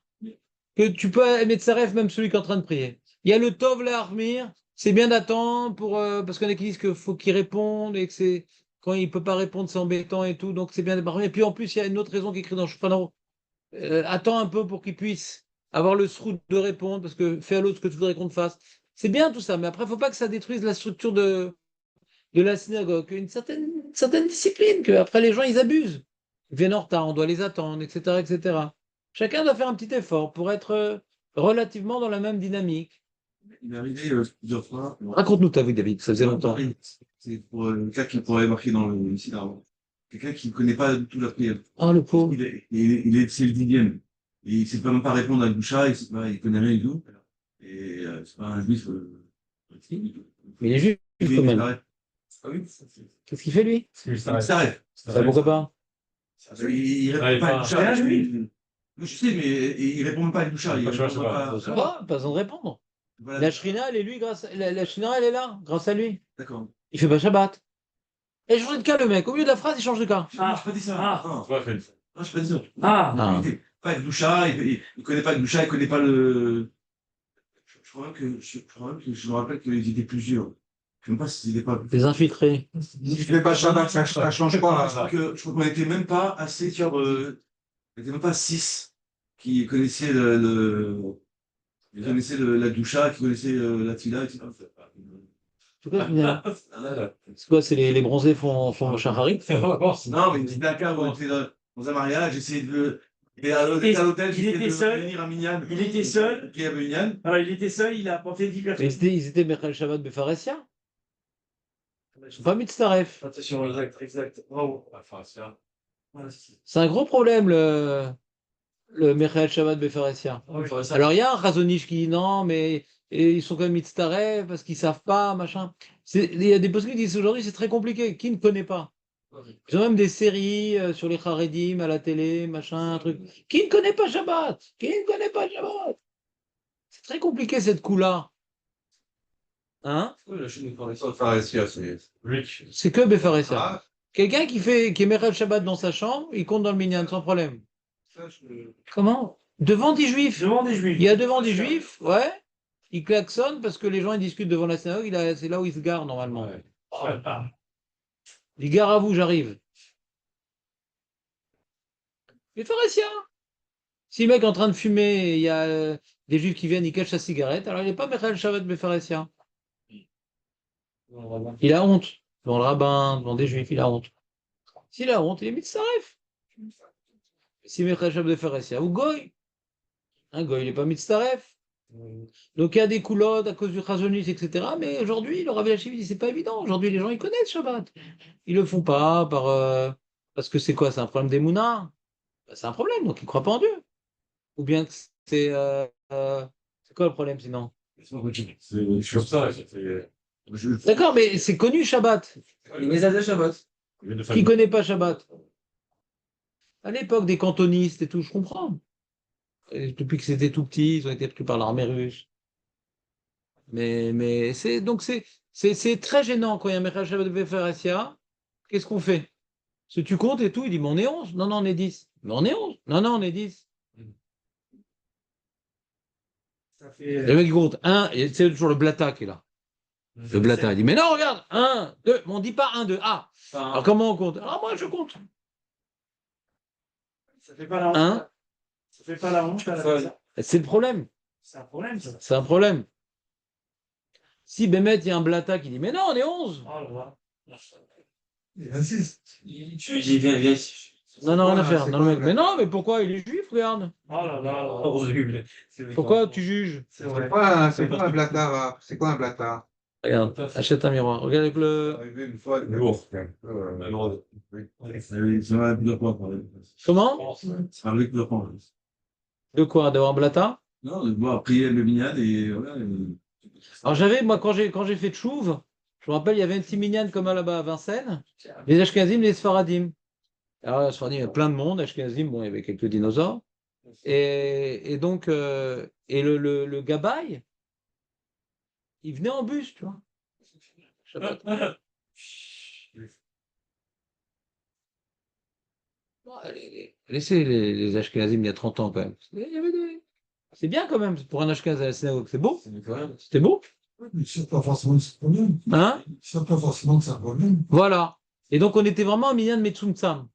que tu peux émettre sa rêve, même celui qui est en train de prier. Il y a le Tov, le Harmir, c'est bien d'attendre parce qu'on a qui disent qu'il faut qu'il réponde et que c'est quand il ne peut pas répondre, c'est embêtant et tout, donc c'est bien de. Et puis en plus, il y a une autre raison qui est écrite dans Shulchan. Attends un peu pour qu'il puisse avoir le srout de répondre, parce que fais à l'autre ce que tu voudrais qu'on te fasse. C'est bien tout ça, mais après, il ne faut pas que ça détruise la structure de la synagogue, une certaine discipline, que après les gens, ils abusent. Ils viennent en retard, on doit les attendre, etc., etc. Chacun doit faire un petit effort pour être relativement dans la même dynamique. Il m'est arrivé plusieurs fois. Raconte-nous ta vie, David, ça faisait longtemps. C'est pour quelqu'un qui pourrait marquer dans le site avant. Quelqu'un qui ne connaît pas du tout la prière. Oh, le pauvre. C'est le dixième. Et il ne sait pas même pas répondre à Doucha, il ne connaît rien du tout. Et c'est pas un juif. Mais il est juif, quand même. Ah oui, Qu'est-ce qu'il fait, lui? il s'arrête. Pourquoi pas? Il répond pas à Doucha. Je sais, mais il répond même pas à Doucha. Il répond pas. Pas besoin de répondre. Voilà. La Shrina, elle est lui, la Shrina, elle est là, grâce à lui. D'accord. Il fait pas Shabbat. Et il change de cas, le mec. Au milieu de la phrase, il change de cas. Ah, je pas dit ça. Ah. Non, Ouais, Fred. non, je pas dit ça. Ah, Ah. Pas avec Doucha, il connaît pas Doucha, il connaît pas le. Je crois même que je me rappelle qu'ils étaient plusieurs. Je ne sais même pas s'ils étaient pas. Des infiltrés. Si tu fais pas Shabbat, ça change pas. Je crois qu'on était même pas assez sur. On était même pas 6 qui connaissaient qui connaissaient la Doucha, qui connaissaient la Tila, etc. C'est quoi, finalement? C'est quoi, c'est les bronzés font Shahari? Non, mais c'était un cas où on était dans un mariage, j'essayais de. Et à l'hôtel, il était seul. venir à Minyan. Il était seul. Qui avait Minyan. Alors, il était seul, il a apporté 10 Mais personnes. ils étaient Mechal Shabbat Befaressia. Ils sont pas Mitzaref. Attention, exact. Bravo. Enfin, c'est ça. Voilà. C'est un gros problème, le Mechal Shabbat Befaressia. Oui. Alors, il y a un Razonich qui dit non, mais ils sont quand même Mitzaref parce qu'ils savent pas, machin. Il y a des postes qui disent aujourd'hui, c'est très compliqué. Qui ne connaît pas? Ils ont même des séries sur les Haredim à la télé, machin, un truc. Qui ne connaît pas Shabbat? Qui ne connaît pas Shabbat? C'est très compliqué cette coup-là. Hein? Oui, la chaîne de correction de Pharésia, c'est Rick. C'est que Befaressia. Ah, Quelqu'un qui est Merel Shabbat dans sa chambre, il compte dans le minyan sans problème. ça, je. Comment? Devant des juifs. Devant des juifs. Il y a devant des juifs, ouais. Il klaxonne parce que les gens ils discutent devant la synagogue, c'est là où il se gare normalement. Ouais. Oh. Il dit gare à vous, j'arrive. Befaressia. Si le mec est en train de fumer, il y a des juifs qui viennent, ils cachent sa cigarette, alors il n'est pas Merel Shabbat Befaressia. Il a honte. Devant le rabbin, devant des juifs, il a honte. S'il a honte, il est mitzaref. Si Mechal Shabbat de Pharésia, ou Goy. Un Goy, il n'est pas mitzaref. Donc il y a des coulottes à cause du Chazonis, etc. Mais aujourd'hui, le Rav Yashiv dit c'est pas évident. Aujourd'hui, les gens, ils connaissent Shabbat. Ils le font pas parce que c'est quoi? C'est un problème d'Emouna. C'est un problème, donc ils ne croient pas en Dieu. Ou bien que c'est quoi le problème sinon? C'est sur ça. D'accord, mais c'est connu Shabbat. Les Azaz Shabbat. Qui ne connaît pas Shabbat? À l'époque des cantonistes et tout, je comprends. Et depuis que c'était tout petit, ils ont été pris par l'armée russe. Mais c'est très gênant quand il y a un Michael Shabbat Befaressia. Qu'est-ce qu'on fait? Si tu comptes et tout, il dit, mais on est 11. Non, non, on est 10. Mais on est 11. Non, non, on est 10. Ça fait, Le mec, il compte 1, et c'est toujours le Blata qui est là. Le Blata, il dit, mais non, regarde, 1, 2, mais on dit pas 1, 2. Ah, alors comment on compte? Ah, moi, je compte. ça fait pas la honte. Hein? Ça fait pas la honte à la personne. C'est le problème. C'est un problème, ça. C'est un problème. Si Bémet, il y a un Blata qui dit, mais non, on est 11. Oh là là. Il insiste. Tu dis, viens ici. Non, non, rien à Voilà, faire. c'est Non, quoi, le mec, mais Blata? non, mais pourquoi? Il est juif, regarde. Oh là là. Horrible. Pourquoi tu juges? C'est C'est vrai. quoi, c'est quoi un blatard? C'est quoi un blatard? Regarde, achète un miroir. Regarde avec le. Arrivé une fois. Lourd. Ça va plusieurs fois. Comment? Ça va plusieurs fois. De quoi? D'avoir un Blata? Non, de voir prier le minyan et voilà. Alors j'avais, moi, quand j'ai fait Tchouv, je me rappelle, il y avait un petit minyan comme là-bas à Vincennes, les Ashkenazim, les Sfaradim. Alors, les Sfaradim, il y avait plein de monde, Ashkenazim, bon, il y avait quelques dinosaures. Et donc, et le Gabaï, il venait en bus, tu vois. Shabbat. Bon, laissez les Ashkenazim il y a 30 ans quand même. C'est bien quand même pour un Ashkenaz à la synagogue, c'est beau. C'était beau. Mais c'est pas forcément que c'est un problème. Hein? C'est pas forcément que c'est un problème. Voilà. Et donc, on était vraiment un minyan de Metsuntsam.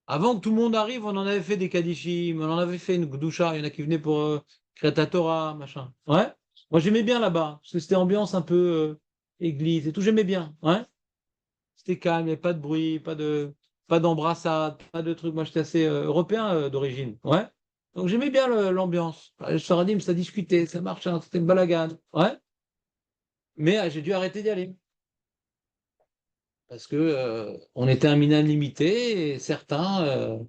Avant que tout le monde arrive, on en avait fait des Kadishim, on en avait fait une Gdusha, il y en a qui venaient pour Kreta Torah, machin. Ouais. Moi, j'aimais bien là-bas, parce que c'était ambiance un peu église et tout, j'aimais bien. Ouais. C'était calme, il n'y avait pas de bruit, pas d'embrassade, pas de trucs. Moi, j'étais assez européen d'origine. Ouais. Donc, j'aimais bien l'ambiance. Le Sfaradim, ça discutait, ça marchait, c'était une balagane. Ouais. Mais j'ai dû arrêter d'y aller. Parce que on était un minyan limité et certains,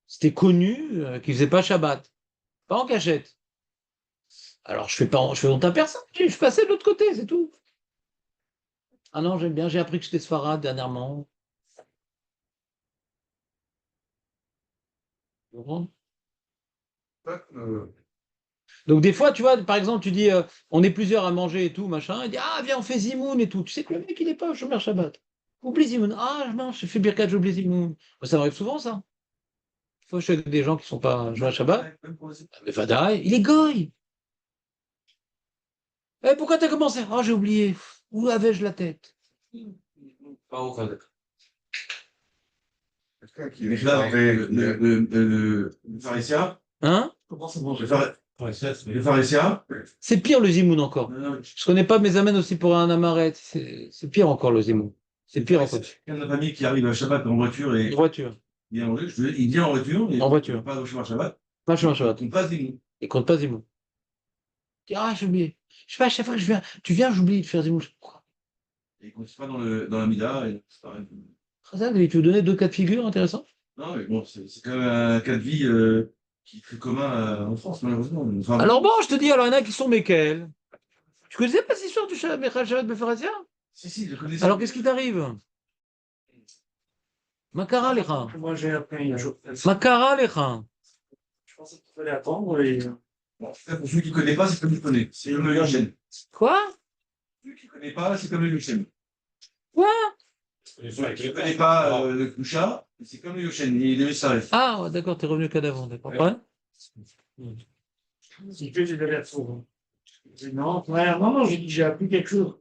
c'était connu qu'ils faisaient pas Shabbat, pas en cachette. Alors je fais honte à personne, je passais de l'autre côté, c'est tout. Ah non, j'aime bien, j'ai appris que j'étais sfarade dernièrement. Tu comprends? Donc des fois, tu vois, par exemple, tu dis, on est plusieurs à manger et tout, machin, et dit, ah viens, on fait Zimoun et tout. Tu sais que le mec, il n'est pas au Shomer Shabbat. Oublie Zimoun. Ah, je mange, je fais Birkat, j'oublie Zimoun. Ça m'arrive souvent, ça. Des fois, je suis avec des gens qui sont pas joués à Shabbat. Mais Vadaï, il est goy. Eh, pourquoi t'as commencé? Oh, j'ai oublié. Où avais-je la tête? Pas ouf, hein. Quelqu'un qui Mais est là, énervé. le pharisien, Hein? Comment ça mange? le pharisien, C'est pire le Zimoun encore. non, Je connais pas, mes amènes aussi pour un amaret. C'est pire encore le Zimoun. C'est pire encore. quelqu'un de la famille qui arrive à Shabbat en voiture et Une voiture. il vient il vient en voiture, et En voiture. pas au chemin Shabbat, Pas Shomer Shabbat. il passe des mots. Il compte pas Zimoun. Il dit, ah, j'ai oublié. Je sais pas, à chaque fois que je viens, tu viens, j'oublie de faire Zimoun. Pourquoi? Et il continue pas dans la Mida, et c'est pareil. Ça, tu veux donner deux cas de figure intéressants? Non, mais bon, c'est quand même un cas de vie qui est très commun en France, malheureusement. Enfin, Alors bon, je te dis, alors il y en a qui sont Mekel. Tu connaissais pas cette histoire du Shabbat Befarazia? si, je connais ça. Alors qu'est-ce qui t'arrive? Makara lecha. Moi, j'ai appris il y a un jour. Makara lecha. Je pensais qu'il fallait attendre et. Bon, en tout cas, pour celui qui ne connaît pas, c'est comme il connaît. C'est comme le Yoshen. Quoi? Celui qui ne connaît pas, c'est comme le Yoshen. Quoi? Celui qui ne connaît pas le Kusha, c'est comme le Yoshen. Il est Messaref. Ah, ouais, d'accord, t'es revenu qu'à d'avant, d'accord. Ouais. Si tu veux, j'ai d'aller à Tours. Non, ouais, non, j'ai appris quelque chose.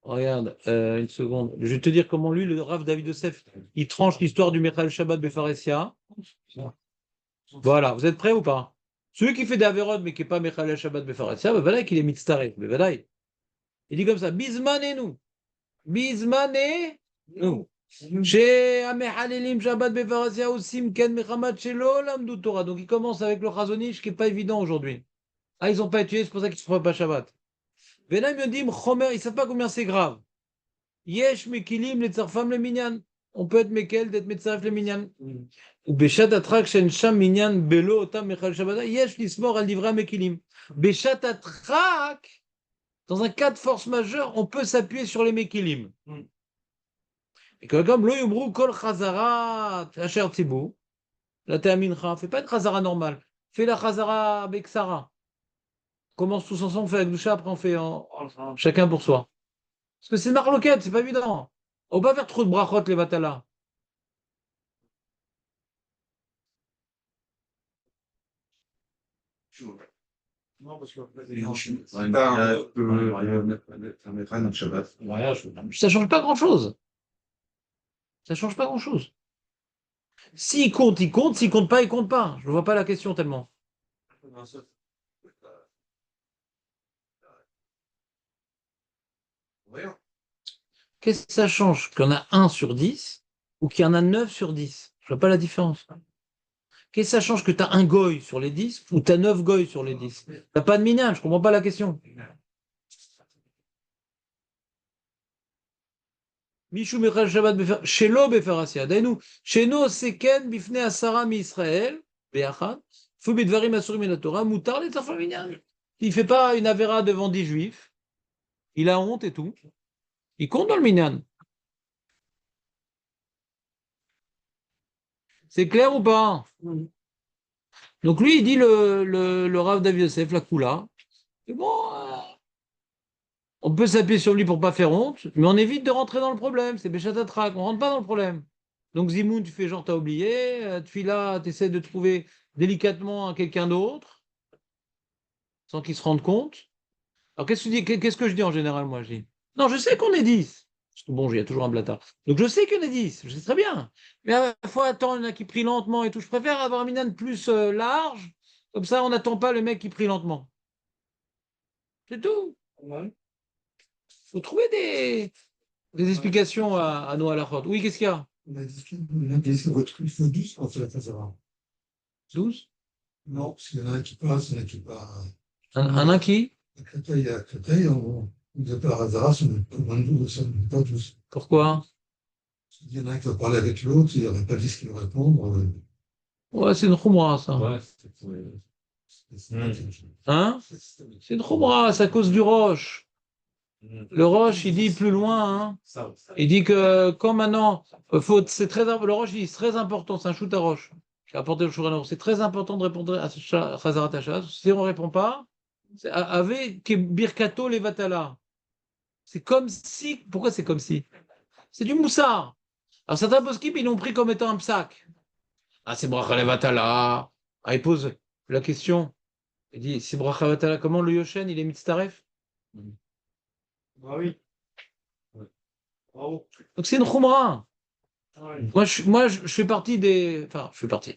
Regarde, une seconde. Je vais te dire comment lui, le Rav David Yosef, il tranche l'histoire du Michael Shabbat Befaressia. Voilà, vous êtes prêts ou pas? Celui qui fait des Averod mais qui n'est pas Michael Shabbat Befaressia, ben voilà qu'il est mitztaref. Ben voilà. Il dit comme ça, Bismanenu. Bismanenu. שהמחללים שבת בפרסיה עושים כן מחמת שלא למדו Torah. Donc il commence avec le Chazonish qui n'est pas évident aujourd'hui. Ah, ils n'ont pas étudié, c'est pour ça qu'ils ne se font pas Shabbat. Venam ils disent, Chomer, ils ne savent pas combien c'est grave. Yesh mekilim le tzarfam le minyan. On peut être mekel, d'être metzaref le minyan. Ou beshat atrak shen sham minyan belo otam mechal shabbat. Yesh lismor al divra mekilim. Beshat atrak, dans un cas de force majeure, on peut s'appuyer sur les mekilim. Et comme lo yumru kol chazarat asher tzibur. la Théamincha. Fais pas une Chazara normale. Fais la Chazara avec Sarah. Commence tous ensemble, on fait avec Doucha, après on fait chacun pour soi. Parce que c'est une marloquette, c'est pas évident. On va pas faire trop de brachot les Vatala. Non, parce que Ça change pas grand-chose. Ça change pas grand-chose. S'il compte, il compte. S'il compte pas, il compte pas. Je ne vois pas la question tellement. Qu'est-ce que ça change qu'il y en a 1 sur 10 ou qu'il y en a 9 sur 10? Je vois pas la différence. Qu'est-ce que ça change que tu as un goy sur les 10 ou tu as 9 goy sur les 10? T'as pas de minyan, je comprends pas la question. Michou Mechal Shabbat Shelo Befarasia. Dainu. Sheno Seken Bifne Asara Mi Israël. Beachan. Fou Bidvarim Asurim et la Torah. Moutar les Tafel Minyan. Il fait pas une avéra devant 10 juifs. Il a honte et tout. Il compte dans le minyan. C'est clair ou pas? Donc lui, il dit le Rav David Yosef, la Kula. C'est bon, on peut s'appuyer sur lui pour pas faire honte, mais on évite de rentrer dans le problème. C'est Béchatatrak, on rentre pas dans le problème. Donc Zimoun, tu fais genre t'as oublié. Tfila, tu essaies de trouver délicatement à quelqu'un d'autre, sans qu'il se rende compte. Alors qu'est-ce que tu dis? Qu'est-ce que je dis en général, moi? Je dis, non, je sais qu'on est 10. Parce que bon, il y a toujours un blata. Donc je sais qu'on est 10, je sais très bien. Mais à la fois, attends, il y en a qui prient lentement et tout. Je préfère avoir un minan plus large. Comme ça, on n'attend pas le mec qui prie lentement. C'est tout. Il faut trouver des explications à nos halachot. Oui, qu'est-ce qu'il y a? On a dit que votre il faut 12 pour faire la Khazara. 12? Non, parce qu'il y en a un qui passe, il y en a un qui part. Un qui? À Créteil, on nous appelle à Khazara, c'est pas 12, c'est pas 12. Pourquoi? Il y en a un qui va parler avec l'autre, il n'aurait pas dit ce qu'il va répondre. Ouais, c'est une khumra, ça. Ouais, Hein? C'est une khumra, c'est à cause du roche. Le roche, il dit plus loin, hein. Il dit que quand maintenant, c'est très, le roche, il dit c'est très important, c'est un shoot à roche. J'ai apporté le shouran. C'est très important de répondre à Chazarat Hashaz. Si on ne répond pas, c'est avec Birkato Levatala. C'est comme si. Pourquoi c'est comme si? C'est du moussard. Alors certains poskim, ils l'ont pris comme étant un psak. Ah, c'est Bracha Levatala. Ah, il pose la question. Il dit c'est Bracha Levatala. Comment le Yoshen, il est mitzaref? Ah oui. Bravo. Donc c'est une khumra. Ouais. Moi, je fais partie des. Enfin, je fais partie.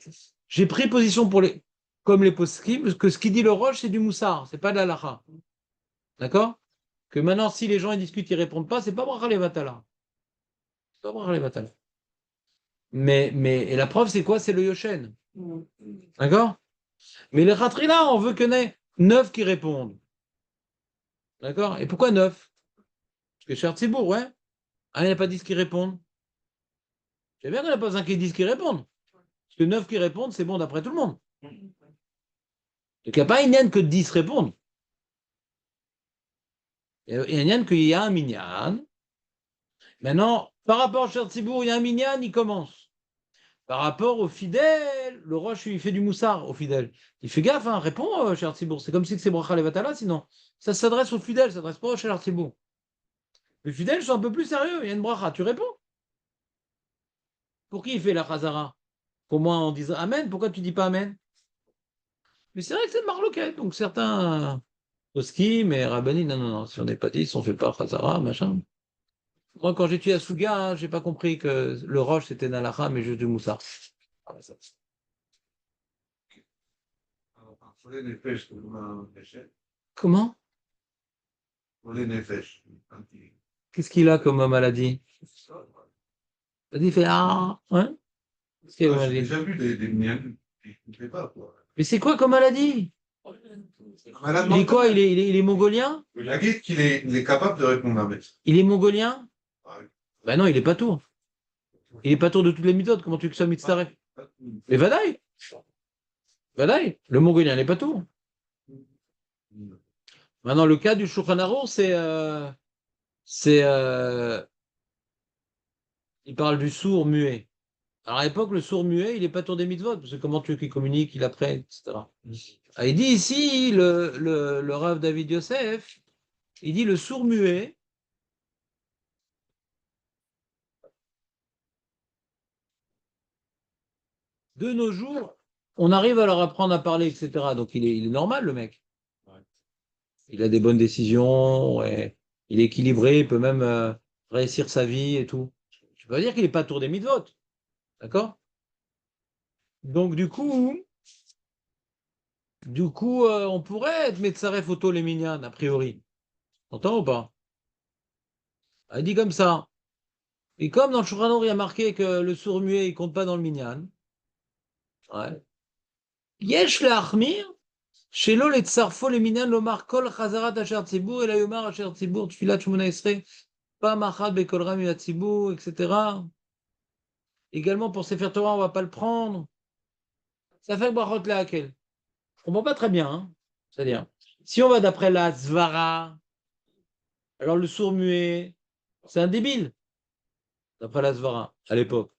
J'ai pris position pour les. Comme les poskim, parce que ce qui dit le roche, c'est du moussard, c'est pas de la lacha. D'accord? Que maintenant, si les gens ils discutent, ils répondent pas, c'est pas bracha levatala. C'est pas bracha levatala. Et la preuve, c'est quoi? C'est le Yoshen. D'accord? Mais les Khatrila, on veut que n'ait 9 qui répondent. D'accord? Et pourquoi 9? Parce que cher Tzibour, ouais. Ah, il n'y a pas 10 qui répondent. C'est bien qu'il n'y en a pas 5 qui disent qui répondent. Parce que 9 qui répondent, c'est bon d'après tout le monde. Donc il n'y a pas une que 10 répondent. Il y a un qu'il y a un minyan. Maintenant, par rapport à cher Tzibour, il y a un minyan, il commence. Par rapport aux fidèles, le roche, il fait du moussard aux fidèles. Il fait gaffe, hein, réponds, cher Tzibour. C'est comme si c'est bracha levatala, sinon. Ça s'adresse aux fidèles, ça ne s'adresse pas au cher Tzibour. Les fidèles sont un peu plus sérieux. Il y a une bracha, tu réponds. Pour qui il fait la chazara? Pour moi, on dise Amen. Pourquoi tu dis pas Amen? Mais c'est vrai que c'est une marloquette. Donc certains poskim et rabbani, non, non, non, si on n'est pas 10, on ne fait pas chazara, machin. Moi, quand j'étais à Souga, hein, j'ai pas compris que le roche c'était Nalacha, mais juste du moussard. Ah, ça. Pour les nefesh, comme un péché. Comment? Pour les nefesh. Qu'est-ce qu'il a comme maladie? Il fait Ah, hein? Qu'est-ce qu'il a comme J'ai maladie? déjà vu des miens qui ne fait pas, quoi. Mais c'est quoi comme maladie? Malade Il est quoi? mental. Il est mongolien? Il a dit qu'il est capable de répondre à mes. Il est mongolien? Ah oui. Ben non, il est pas tour. Il est pas tour de toutes les méthodes. Comment tu veux que ça mitzaref? Mais Vadaï! Vadaï! Le mongolien n'est pas tour. Maintenant, le cas du Shulchan Aruch, c'est il parle du sourd muet. Alors à l'époque, le sourd-muet, il n'est pas tour des mitzvot, parce que comment tu veux qu'il communique, il apprend, etc. Ah, il dit ici, le Rav David Yosef, il dit le sourd-muet, de nos jours, on arrive à leur apprendre à parler, etc. Donc il est normal, le mec. Il a des bonnes décisions, et il est équilibré, il peut même réussir sa vie et tout. Tu peux dire qu'il n'est pas tour des mitzvot. D'accord? Donc on pourrait être Metzaref photo les minyan, a priori. T'entends ou pas? Il dit comme ça. Et comme dans le Shulchan Aruch, il y a marqué que le sourd-muet, il compte pas dans le minyan. Ouais. Yesh le'achmir, shelo le'tsarfo le minyan lomar kol chazarat asher tzibur, et la yomar asher tzibur, tfilat shmona esrei, pas machad bekol ram ila tzibur, etc. Également pour Sefer Torah, on va pas le prendre. Ça fait brachot le'akel. Je comprends pas très bien, hein. C'est-à-dire, si on va d'après la Zvara, alors le sourd-muet, c'est un débile, d'après la Svara, à l'époque.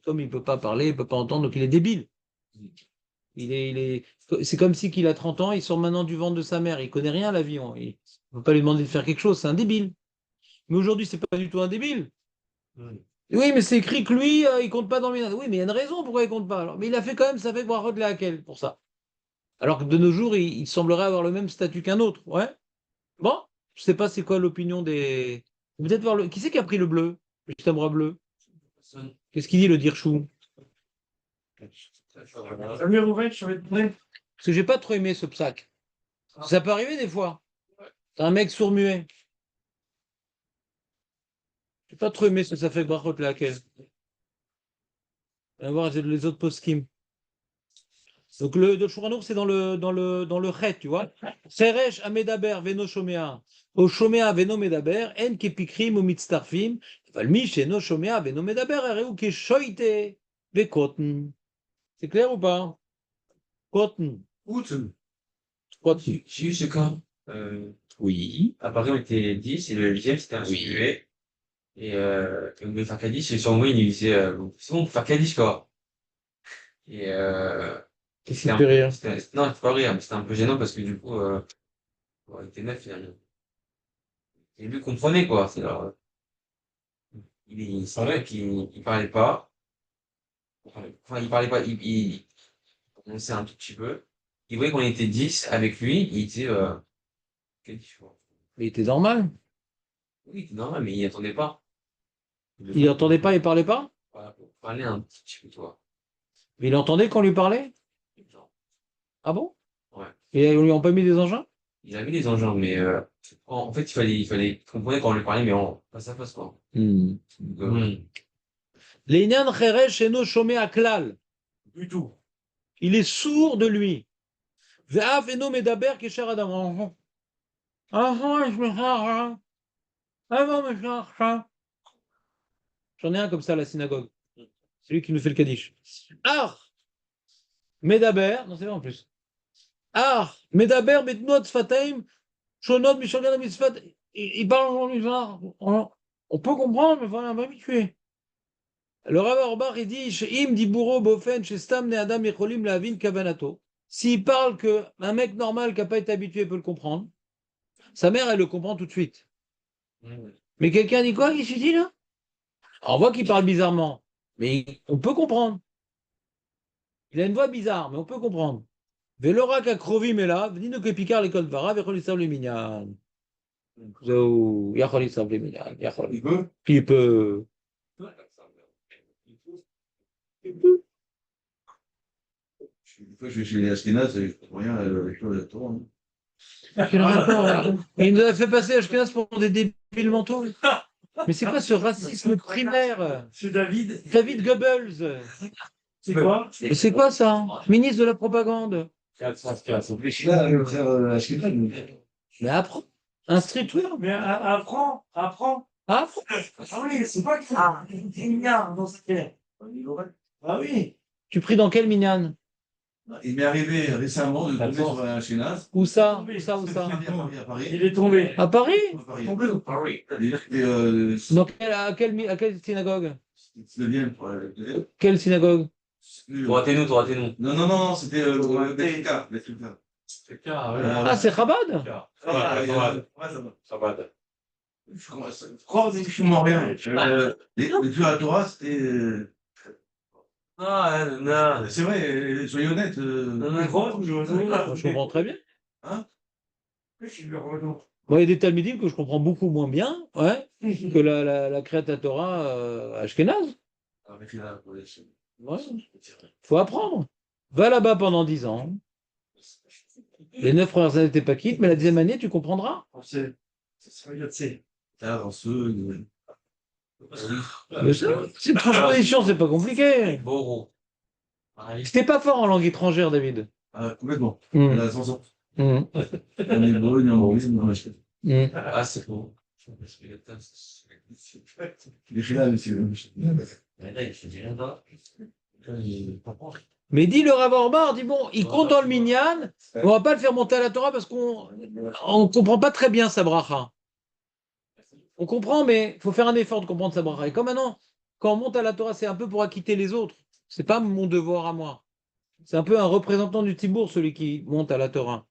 Comme il ne peut pas parler, il ne peut pas entendre, donc il est débile. C'est comme si qu'il a 30 ans, il sort maintenant du ventre de sa mère, il ne connaît rien à l'avion. Il ne peut pas lui demander de faire quelque chose, c'est un débile. Mais aujourd'hui, c'est pas du tout un débile. Oui, mais c'est écrit que lui, il ne compte pas dans le minyan. Oui, mais il y a une raison pourquoi il ne compte pas. Alors. Mais il a fait quand même, ça fait brachot le'akel pour ça. Alors que de nos jours, il semblerait avoir le même statut qu'un autre. Ouais. Bon, je ne sais pas c'est quoi l'opinion des. Peut-être voir le. Qui c'est qui a pris le bleu? Le chamois bleu? Qu'est-ce qu'il dit le Dirchou? Salut Rouven, je vais te prêt. Parce que j'ai pas trop aimé ce psaque. Ça peut arriver des fois. T'as un mec sourd-muet. J'ai pas trop aimé ce que ça fait brachot laquelle. On va voir les autres poskim. Donc le Shulchan Aruch, c'est dans le chet, tu vois. Seresh amedaber veno shomea. O shomea veno medaber, en kepikrim ou mitztarfim. Valmi sheno shomea veno medaber, areu keshoite vekoten. C'est clair ou pas? Koten. Kouten. Koten. J'ai eu ce cas. Oui. À Paris, on était 10, et le 8e, c'était un Oui. sujet. Et on devait faire Kaddish, et sur moi, il nous disait, c'est bon, faut faire Kaddish, quoi. Et Qu'est-ce qui te fait rire? non, il faut pas rire, mais c'était un peu gênant parce que du coup, on était neuf finalement. Et lui comprenait, quoi. C'est vrai qu'il parlait pas. Enfin, il parlait pas, il prononçait un tout petit peu. Il voyait qu'on était 10 avec lui, et il disait, Kaddish, quoi. Mais il était normal. Oui, c'est normal, mais il n'y attendait pas. Il n'entendait pas, il parlait pas? Voilà, pour parler un petit peu, toi. Mais il entendait qu'on lui parlait? Genre, Ah bon? ouais. Et on lui a pas mis des engins? Il avait des engins, mais en fait, il fallait comprendre quand on lui parlait, mais en face à face, quoi. Donc, L'Inyan Cheresh Sheno Shomea Klal. Du tout. Il est sourd de lui. Ve'af eno medaber kesher adam. J'en ai un comme ça à la synagogue. C'est lui qui nous fait le Kaddish. Ah! Medaber, non c'est vrai en plus. Ah! Medaber betnot sfataim shonot mishogan mitzvat. Il parle on peut comprendre, mais il faut un habitué. Le Rav Auerbach, il dit Sheim diburo bofen shestam ne adam yecholim lavin kavanato. S'il parle qu'un mec normal qui n'a pas été habitué peut le comprendre, sa mère, elle le comprend tout de suite. Mais quelqu'un dit quoi? Qu'est-ce qu'il dit là? Alors, on voit qu'il parle bizarrement, mais on peut comprendre. Il a une voix bizarre, mais on peut comprendre. Velora kakrovim elav, dino ke pikar l'école vara, vechol isav le minyan. Zo, yachol isav le minyan, yachol. Il peut. Il peut. Une fois, je vais chez les Ashkénazes, je ne comprends rien avec le Torah. Quel rapport? Et il nous a fait passer Ashkenaz pour des débiles mentaux. Mais c'est quoi ce racisme primaire? C'est David. David Goebbels. C'est quoi? Et c'est quoi ça? Ministre de la propagande. Là, le frère Ashkénaz. Mais apprends. Instruis-toi. Mais apprends. Apprends. Ah oui, c'est pas que ça. Non, c'est ah oui. Tu pries dans quel minyan? Il m'est arrivé récemment de tomber sur un Ashkénaz. Où ça? Où ça? Où ça? À Paris. Il est tombé. À Paris? À Paris. Tombé. C'est-à-dire que Donc à quelle synagogue? C'était bien. Quelle synagogue? Toratenu. Non, c'était Bethlika. Ah, c'est Chabad? Chabad. Je crois que je m'en rien. Les tueurs à la Torah, c'était. Non. C'est vrai, soyez honnête. Moi, je comprends très bien. Hein? Bon, il y a des Talmudim que je comprends beaucoup moins bien, ouais, que la Kriyat Torah ashkénaze. Ouais. Faut apprendre. Va là-bas pendant 10 ans. Les 9 premières années, t'es pas quitte, mais la 10e année, tu comprendras. Mais ça, c'est une transposition, c'est pas compliqué. Boro. C'était pas fort en langue étrangère, David. Complètement. Mm. La chanson. Mm. En hébreu, ni en anglais, ni en acheté. Mm. Ah, c'est beau. Les là, monsieur. Mais dit le Rav Orbar, dit bon, il compte dans le minyan, on va pas le faire monter à la Torah parce qu'on comprend pas très bien sa bracha. On comprend, mais il faut faire un effort de comprendre sa bracha. Et comme maintenant, quand on monte à la Torah, c'est un peu pour acquitter les autres. C'est pas mon devoir à moi. C'est un peu un représentant du Tibour, celui qui monte à la Torah.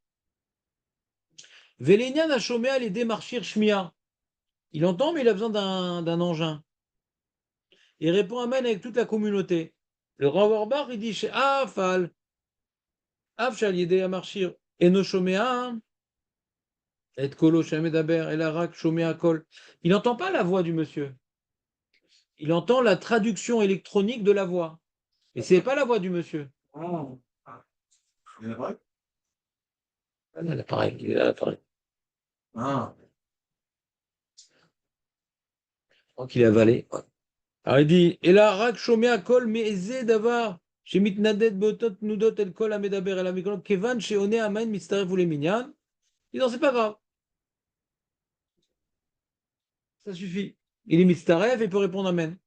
Vélénian a chômé à l'aider marchir Shmia. Il entend, mais il a besoin d'un engin. Il répond Amen avec toute la communauté. Le Rav Orbar, il dit chez Afal, Afshal yédé à marchir, et no shoméa, et kolo shamedaber, et la rak shoméa kol. Il n'entend pas la voix du monsieur. Il entend la traduction électronique de la voix. Et c'est pas la voix du monsieur. Il y en a pas? Ah, l'appareil, il est là, l'appareil. Ah. Je crois qu'il est avalé. Ouais. Alors il dit, et la rak shoméa kol, mais ezé davar, chez mitnadet botot nudot el kol amedaber, el amikol, kevan chez oné amen mistaref ou les minyan. Il dit non, c'est pas grave. Ça suffit. Il est mitzaref et peut répondre Amen.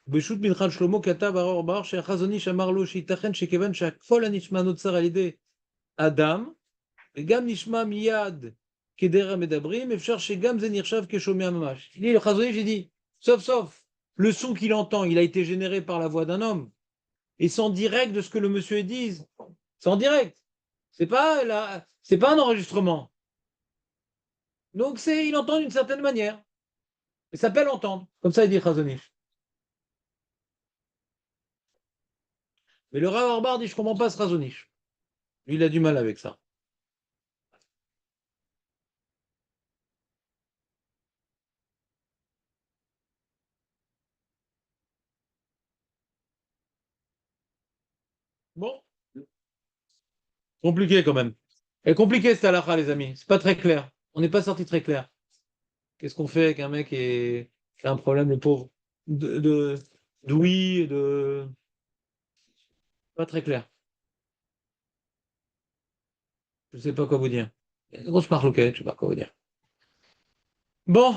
Beshut Minchal Shlomo Katav Aror Bar Shechazoni Shamar Lo Shitachen Shekevan Shakfol Anishma Notsar Alide Adam Gam Nishma Miyad Kedera Medabrim Efshar Shegam Zenirshav Keshomea Mamash. Il dit le Chazoni, j'ai dit sauf le son qu'il entend, il a été généré par la voix d'un homme et c'est en direct de ce que le monsieur dit. C'est en direct. C'est pas un enregistrement. Donc il entend d'une certaine manière. Il s'appelle entendre. Comme ça, il dit Chazonich. Mais le Rav Orbar dit, je ne comprends pas ce Chazonich. Lui, il a du mal avec ça. Bon, compliqué quand même. Et compliqué cette halakha, les amis. C'est pas très clair. On n'est pas sorti très clair. Qu'est-ce qu'on fait avec un mec qui a un problème, le pauvre, d'ouïe, pas très clair. Je ne sais pas quoi vous dire. Il y a une grosse marloquette, je ne sais pas quoi vous dire. Bon,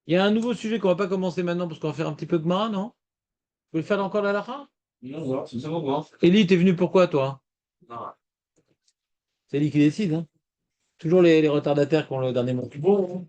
il y a un nouveau sujet qu'on va pas commencer maintenant parce qu'on va faire un petit peu de Gemara, non? Vous voulez faire encore la halakha? Non, c'est ça pour Élie, t'es venu pourquoi, toi? Non. C'est Élie qui décide, hein? Toujours les retardataires qui ont le dernier mot. Bon.